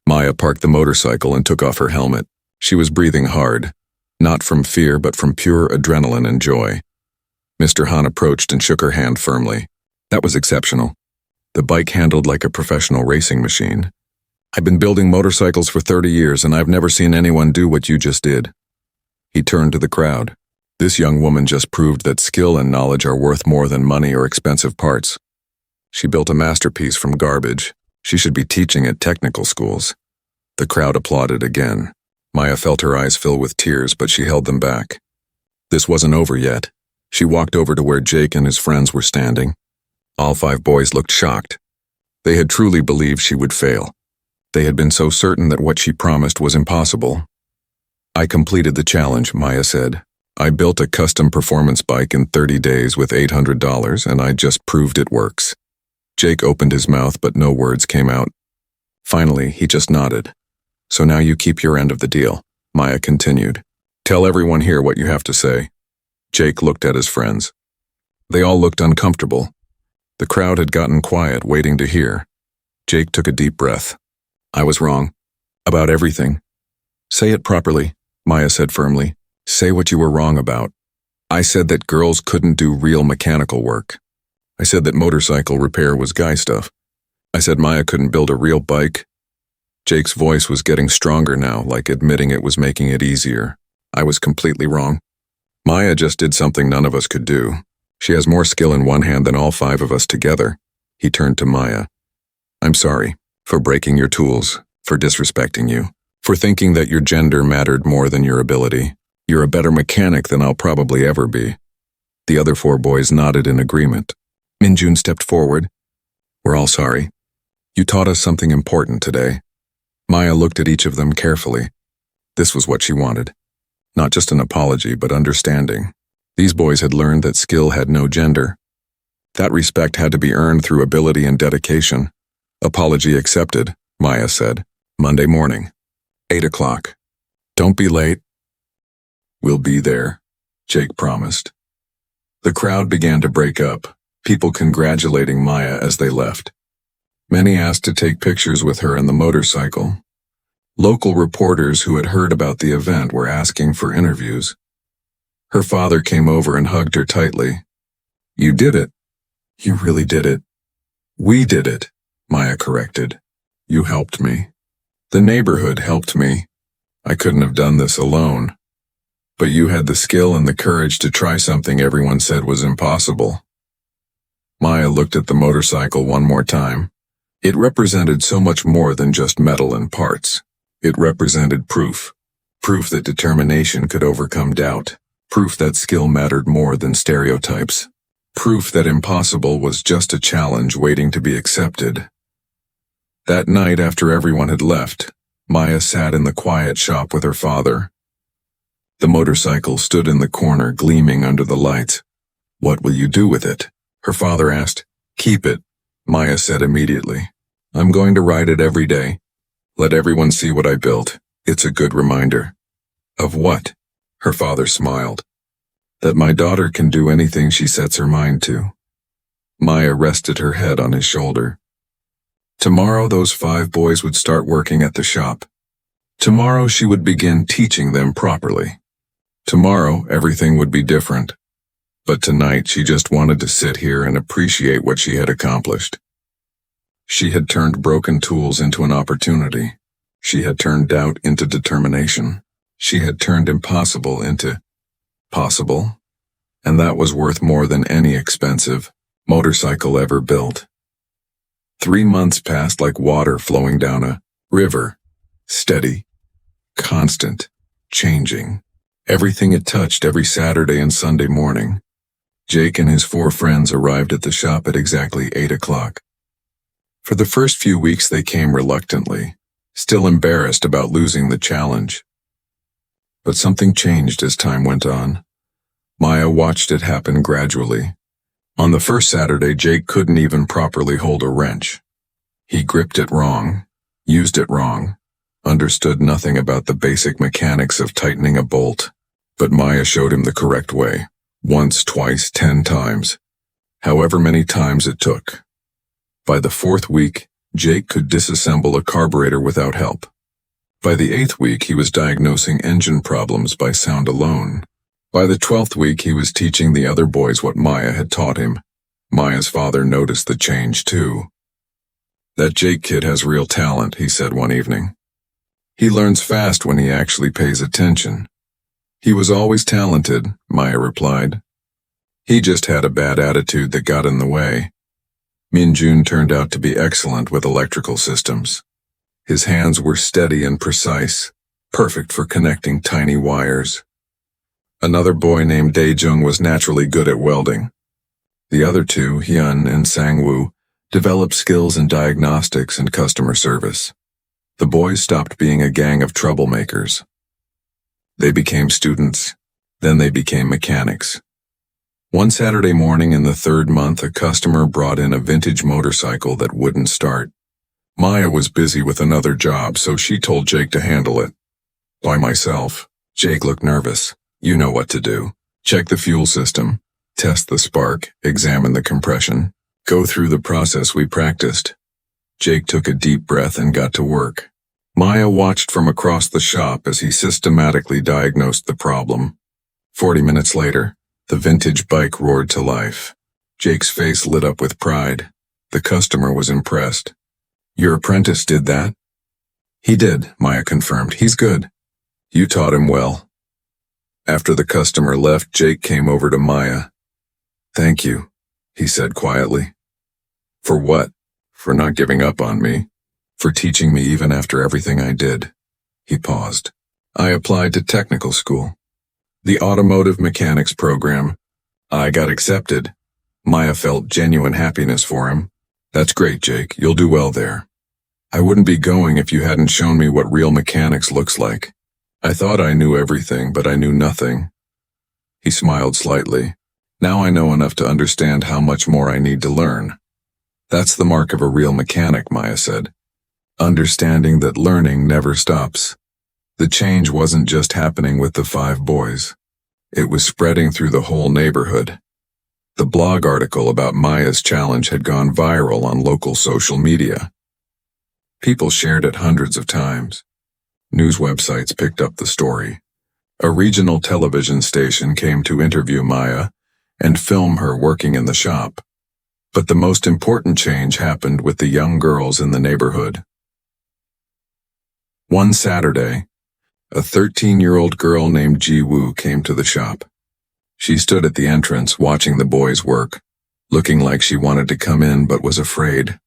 Maya parked the motorcycle and took off her helmet. She was breathing hard, not from fear but from pure adrenaline and joy. Mr. Han approached and shook her hand firmly. That was exceptional. The bike handled like a professional racing machine. "I've been building motorcycles for 30 years and I've never seen anyone do what you just did." He turned to the crowd. "This young woman just proved that skill and knowledge are worth more than money or expensive parts. She built a masterpiece from garbage. She should be teaching at technical schools." The crowd applauded again. Maya felt her eyes fill with tears, but she held them back. This wasn't over yet. She walked over to where Jake and his friends were standing. All 5 boys looked shocked. They had truly believed she would fail. They had been so certain that what she promised was impossible. "I completed the challenge," Maya said. "I built a custom performance bike in 30 days with $800, and I just proved it works." Jake opened his mouth, but no words came out. Finally, he just nodded. "So now you keep your end of the deal," Maya continued. "Tell everyone here what you have to say." Jake looked at his friends. They all looked uncomfortable. The crowd had gotten quiet, waiting to hear. Jake took a deep breath. "I was wrong. About everything." "Say it properly," Maya said firmly. "Say what you were wrong about." "I said that girls couldn't do real mechanical work. I said that motorcycle repair was guy stuff. I said Maya couldn't build a real bike." Jake's voice was getting stronger now, like admitting it was making it easier. "I was completely wrong. Maya just did something none of us could do. She has more skill in one hand than all 5 of us together." He turned to Maya. "I'm sorry for breaking your tools. for disrespecting you, for thinking that your gender mattered more than your ability. You're a better mechanic than I'll probably ever be." The other 4 boys nodded in agreement. Minjun stepped forward. "We're all sorry. You taught us something important today." Maya looked at each of them carefully. This was what she wanted. Not just an apology, but understanding. These boys had learned that skill had no gender. That respect had to be earned through ability and dedication. "Apology accepted," Maya said. "Monday morning, 8 o'clock. Don't be late." "We'll be there," Jake promised. The crowd began to break up, people congratulating Maya as they left. Many asked to take pictures with her and the motorcycle. Local reporters who had heard about the event were asking for interviews. Her father came over and hugged her tightly. "You did it. You really did it." "We did it," Maya corrected. "You helped me. The neighborhood helped me. I couldn't have done this alone. But you had the skill and the courage to try something everyone said was impossible." Maya looked at the motorcycle one more time. It represented so much more than just metal and parts. It represented proof. Proof that determination could overcome doubt. Proof that skill mattered more than stereotypes. Proof that impossible was just a challenge waiting to be accepted. That night, after everyone had left, Maya sat in the quiet shop with her father. The motorcycle stood in the corner, gleaming under the lights. "What will you do with it?" her father asked. "Keep it," Maya said immediately. "I'm going to ride it every day. Let everyone see what I built. It's a good reminder." "Of what?" Her father smiled. "That my daughter can do anything she sets her mind to." Maya rested her head on his shoulder. Tomorrow those 5 boys would start working at the shop. Tomorrow she would begin teaching them properly. Tomorrow everything would be different. But tonight she just wanted to sit here and appreciate what she had accomplished. She had turned broken tools into an opportunity. She had turned doubt into determination. She had turned impossible into possible. And that was worth more than any expensive motorcycle ever built. 3 months passed like water flowing down a river. Steady, constant, changing. Everything it touched every Saturday and Sunday morning. Jake and his 4 friends arrived at the shop at exactly 8 o'clock. For the first few weeks they came reluctantly, still embarrassed about losing the challenge. But something changed as time went on. Maya watched it happen gradually. On the first Saturday, Jake couldn't even properly hold a wrench. He gripped it wrong, used it wrong, understood nothing about the basic mechanics of tightening a bolt. But Maya showed him the correct way. Once, twice, 10 times. However many times it took. By the 4th week, Jake could disassemble a carburetor without help. By the 8th week, he was diagnosing engine problems by sound alone. By the 12th week, he was teaching the other boys what Maya had taught him. Maya's father noticed the change too. "That Jake kid has real talent," he said one evening. "He learns fast when he actually pays attention." "He was always talented," Maya replied. "He just had a bad attitude that got in the way." Minjun turned out to be excellent with electrical systems. His hands were steady and precise, perfect for connecting tiny wires. Another boy named Daejung was naturally good at welding. The other 2, Hyun and Sangwoo, developed skills in diagnostics and customer service. The boys stopped being a gang of troublemakers. They became students, then they became mechanics. One Saturday morning in the 3rd month, a customer brought in a vintage motorcycle that wouldn't start. Maya was busy with another job, so she told Jake to handle it. "By myself." Jake looked nervous. "You know what to do. Check the fuel system, test the spark, examine the compression. Go through the process we practiced." Jake took a deep breath and got to work. Maya watched from across the shop as he systematically diagnosed the problem. 40 minutes later, the vintage bike roared to life. Jake's face lit up with pride. The customer was impressed. "Your apprentice did that?" "He did," Maya confirmed. "He's good. You taught him well." After the customer left, Jake came over to Maya. "Thank you," he said quietly. "For what?" "For not giving up on me. for teaching me even after everything I did." He paused. "I applied to technical school. The automotive mechanics program. I got accepted." Maya felt genuine happiness for him. "That's great, Jake. You'll do well there. I wouldn't be going if you hadn't shown me what real mechanics looks like. I thought I knew everything, but I knew nothing." He smiled slightly. "Now I know enough to understand how much more I need to learn." "That's the mark of a real mechanic," Maya said. "Understanding that learning never stops." The change wasn't just happening with the 5 boys. It was spreading through the whole neighborhood. The blog article about Maya's challenge had gone viral on local social media. People shared it hundreds of times. News websites picked up the story. A regional television station came to interview Maya and film her working in the shop. But the most important change happened with the young girls in the neighborhood. One Saturday, a 13-year-old girl named Ji-woo came to the shop. She stood at the entrance watching the boys work, looking like she wanted to come in but was afraid.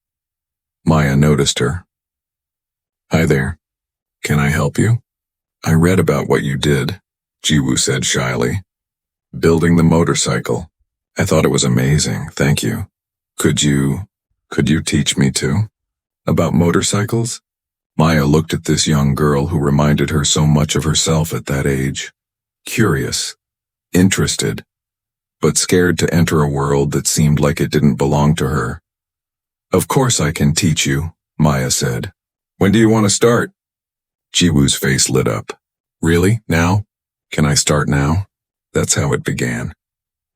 Maya noticed her. "Hi there. Can I help you?" "I read about what you did," Ji-woo said shyly. "Building the motorcycle. I thought it was amazing, thank you. Could you teach me too?" "About motorcycles?" Maya looked at this young girl who reminded her so much of herself at that age. Curious, interested, but scared to enter a world that seemed like it didn't belong to her. "Of course I can teach you," Maya said. "When do you want to start?" Ji-woo's face lit up. "Really? Now? Can I start now?" That's how it began.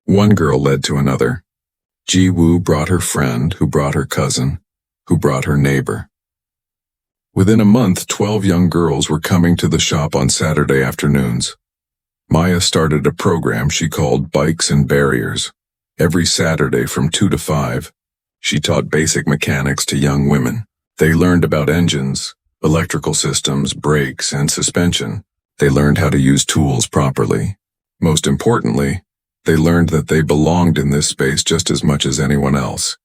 One girl led to another. Ji-woo brought her friend, who brought her cousin, who brought her neighbor. Within a month, 12 young girls were coming to the shop on Saturday afternoons. Maya started a program she called Bikes and Barriers. Every Saturday from 2 to 5, she taught basic mechanics to young women. They learned about engines, electrical systems, brakes, and suspension. They learned how to use tools properly. Most importantly, they learned that they belonged in this space just as much as anyone else.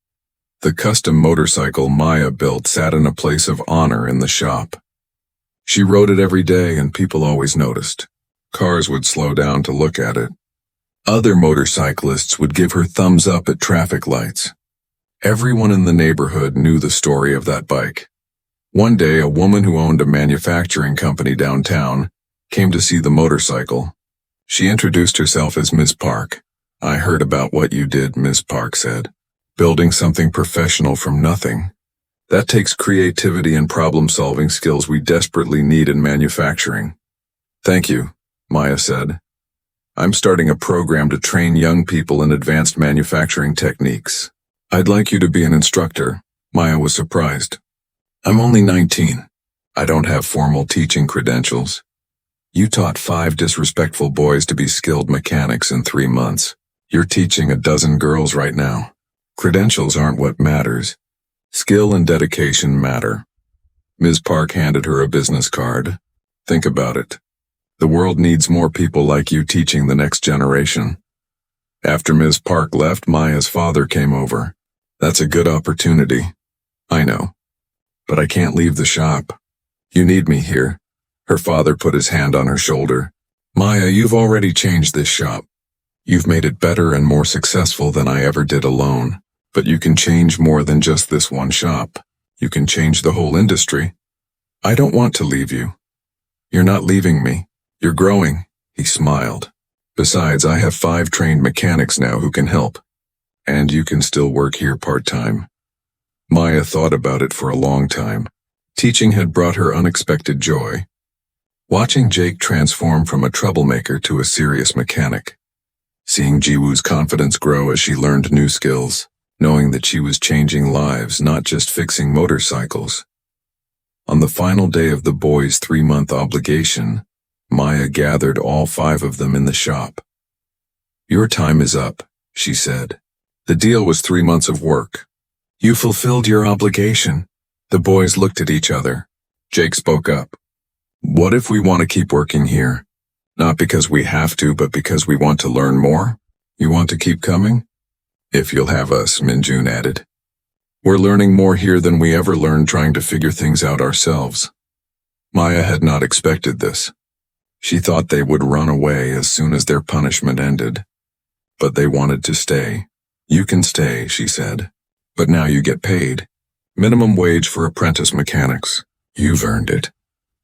The custom motorcycle Maya built sat in a place of honor in the shop. She rode it every day and people always noticed. Cars would slow down to look at it. Other motorcyclists would give her thumbs up at traffic lights. Everyone in the neighborhood knew the story of that bike. One day, a woman who owned a manufacturing company downtown came to see the motorcycle. She introduced herself as Ms. Park. "I heard about what you did," Ms. Park said. "Building something professional from nothing. That takes creativity and problem-solving skills we desperately need in manufacturing." "Thank you," Maya said. "I'm starting a program to train young people in advanced manufacturing techniques. I'd like you to be an instructor." Maya was surprised. "I'm only 19. I don't have formal teaching credentials. You taught 5 disrespectful boys to be skilled mechanics in 3 months. You're teaching a dozen girls right now. Credentials aren't what matters. Skill and dedication matter." Ms. Park handed her a business card. "Think about it. The world needs more people like you teaching the next generation." After Ms. Park left, Maya's father came over. "That's a good opportunity." "I know. But I can't leave the shop. You need me here." Her father put his hand on her shoulder. "Maya, you've already changed this shop. You've made it better and more successful than I ever did alone. But you can change more than just this one shop. You can change the whole industry. I don't want to leave you. You're not leaving me. You're growing." He smiled. "Besides, I have 5 trained mechanics now who can help. And you can still work here part-time." Maya thought about it for a long time. Teaching had brought her unexpected joy. Watching Jake transform from a troublemaker to a serious mechanic. Seeing Ji-woo's confidence grow as she learned new skills. Knowing that she was changing lives, not just fixing motorcycles. On the final day of the boys' 3-month obligation, Maya gathered all 5 of them in the shop. "Your time is up," she said. "The deal was 3 months of work. You fulfilled your obligation." The boys looked at each other. Jake spoke up. "What if we want to keep working here? Not because we have to, but because we want to learn more? You want to keep coming?" "If you'll have us," Minjun added. We're learning more here than we ever learned trying to figure things out ourselves. Maya had not expected this. She thought they would run away as soon as their punishment ended. But they wanted to stay. You can stay, she said. But now you get paid. Minimum wage for apprentice mechanics. You've earned it.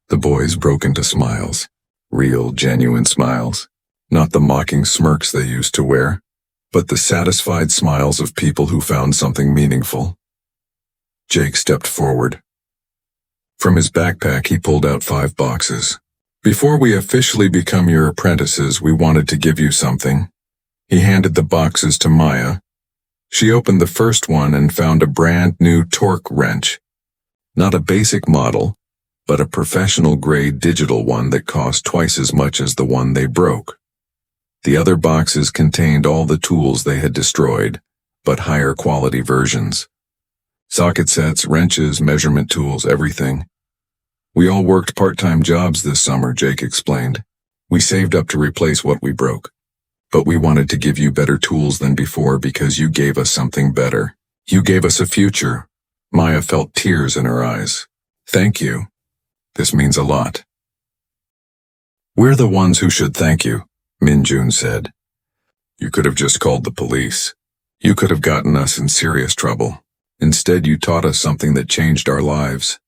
The boys broke into smiles. Real, genuine smiles. Not the mocking smirks they used to wear, but the satisfied smiles of people who found something meaningful. Jake stepped forward. From his backpack, he pulled out 5 boxes. Before we officially become your apprentices, we wanted to give you something. He handed the boxes to Maya. She opened the first one and found a brand new torque wrench. Not a basic model, but a professional-grade digital one that cost twice as much as the one they broke. The other boxes contained all the tools they had destroyed, but higher quality versions. Socket sets, wrenches, measurement tools, everything. We all worked part-time jobs this summer, Jake explained. We saved up to replace what we broke. But we wanted to give you better tools than before because you gave us something better. You gave us a future. Maya felt tears in her eyes. Thank you. This means a lot. We're the ones who should thank you, Minjun said. You could have just called the police. You could have gotten us in serious trouble. Instead, you taught us something that changed our lives.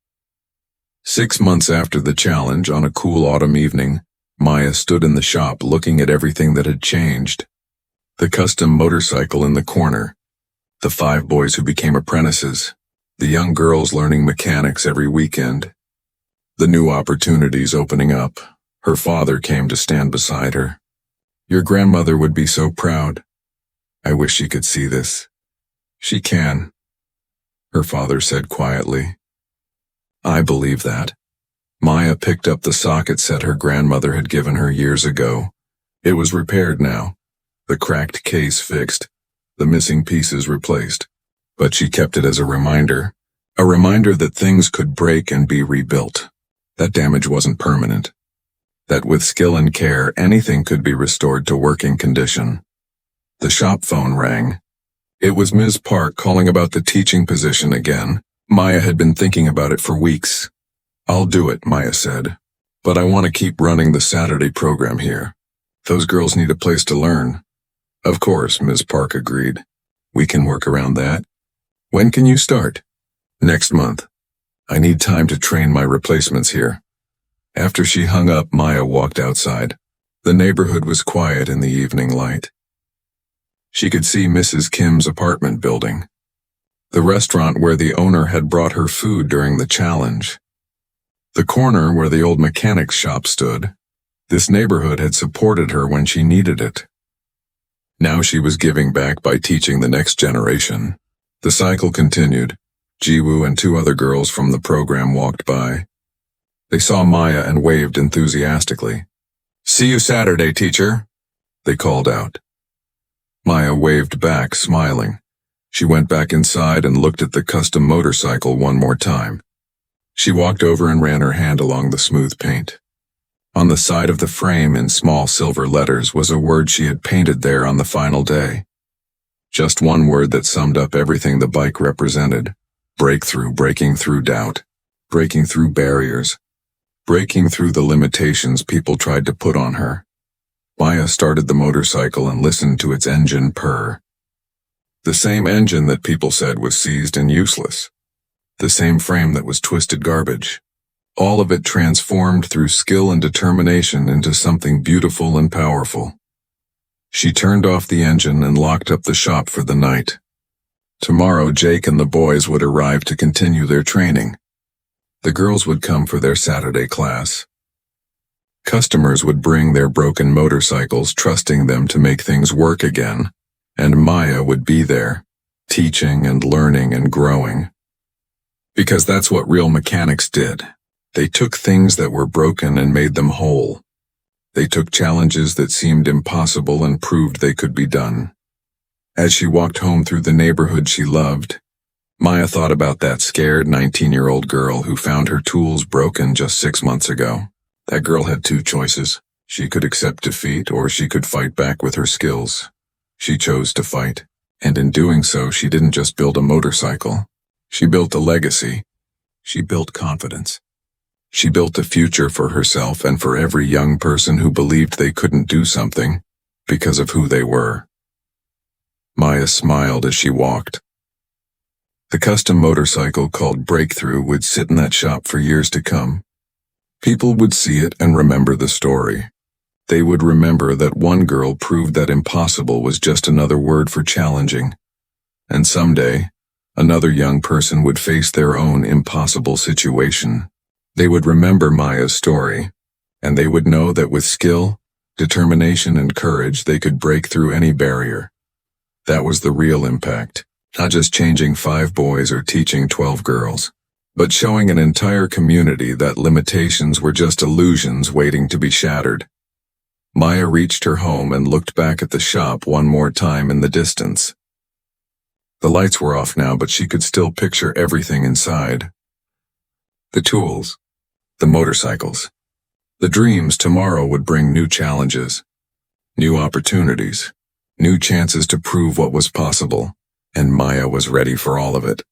6 months after the challenge, on a cool autumn evening, Maya stood in the shop looking at everything that had changed. The custom motorcycle in the corner, the 5 boys who became apprentices, the young girls learning mechanics every weekend, the new opportunities opening up. Her father came to stand beside her. Your grandmother would be so proud. I wish she could see this. She can, her father said quietly. I believe that. Maya picked up the socket set her grandmother had given her years ago. It was repaired now, the cracked case fixed, the missing pieces replaced. But she kept it as a reminder that things could break and be rebuilt. That damage wasn't permanent. That with skill and care, anything could be restored to working condition. The shop phone rang. It was Ms. Park calling about the teaching position again. Maya had been thinking about it for weeks. I'll do it, Maya said. But I want to keep running the Saturday program here. Those girls need a place to learn. Of course, Ms. Park agreed. We can work around that. When can you start? Next month. I need time to train my replacements here. After she hung up, Maya walked outside. The neighborhood was quiet in the evening light. She could see Mrs. Kim's apartment building, the restaurant where the owner had brought her food during the challenge, the corner where the old mechanics shop stood. This neighborhood had supported her when she needed it. Now she was giving back by teaching the next generation. The cycle continued. Jiwoo and 2 other girls from the program walked by. They saw Maya and waved enthusiastically. See you Saturday, teacher, they called out. Maya waved back, smiling. She went back inside and looked at the custom motorcycle one more time. She walked over and ran her hand along the smooth paint. On the side of the frame in small silver letters was a word she had painted there on the final day. Just one word that summed up everything the bike represented. Breakthrough, breaking through doubt, breaking through barriers, breaking through the limitations people tried to put on her. Maya started the motorcycle and listened to its engine purr. The same engine that people said was seized and useless. The same frame that was twisted garbage. All of it transformed through skill and determination into something beautiful and powerful. She turned off the engine and locked up the shop for the night. Tomorrow, Jake and the boys would arrive to continue their training. The girls would come for their Saturday class. Customers would bring their broken motorcycles, trusting them to make things work again, and Maya would be there, teaching and learning and growing. Because that's what real mechanics did. They took things that were broken and made them whole. They took challenges that seemed impossible and proved they could be done. As she walked home through the neighborhood she loved, Maya thought about that scared 19-year-old girl who found her tools broken just 6 months ago. That girl had 2 choices. She could accept defeat or she could fight back with her skills. She chose to fight, and in doing so she didn't just build a motorcycle. She built a legacy. She built confidence. She built a future for herself and for every young person who believed they couldn't do something because of who they were. Maya smiled as she walked. The custom motorcycle called Breakthrough would sit in that shop for years to come. People would see it and remember the story. They would remember that one girl proved that impossible was just another word for challenging. And someday, another young person would face their own impossible situation. They would remember Maya's story, and they would know that with skill, determination, and courage they could break through any barrier. That was the real impact, not just changing 5 boys or teaching 12 girls, but showing an entire community that limitations were just illusions waiting to be shattered. Maya reached her home and looked back at the shop one more time in the distance. The lights were off now, but she could still picture everything inside. The tools, the motorcycles, the dreams tomorrow would bring new challenges, new opportunities, new chances to prove what was possible, and Maya was ready for all of it.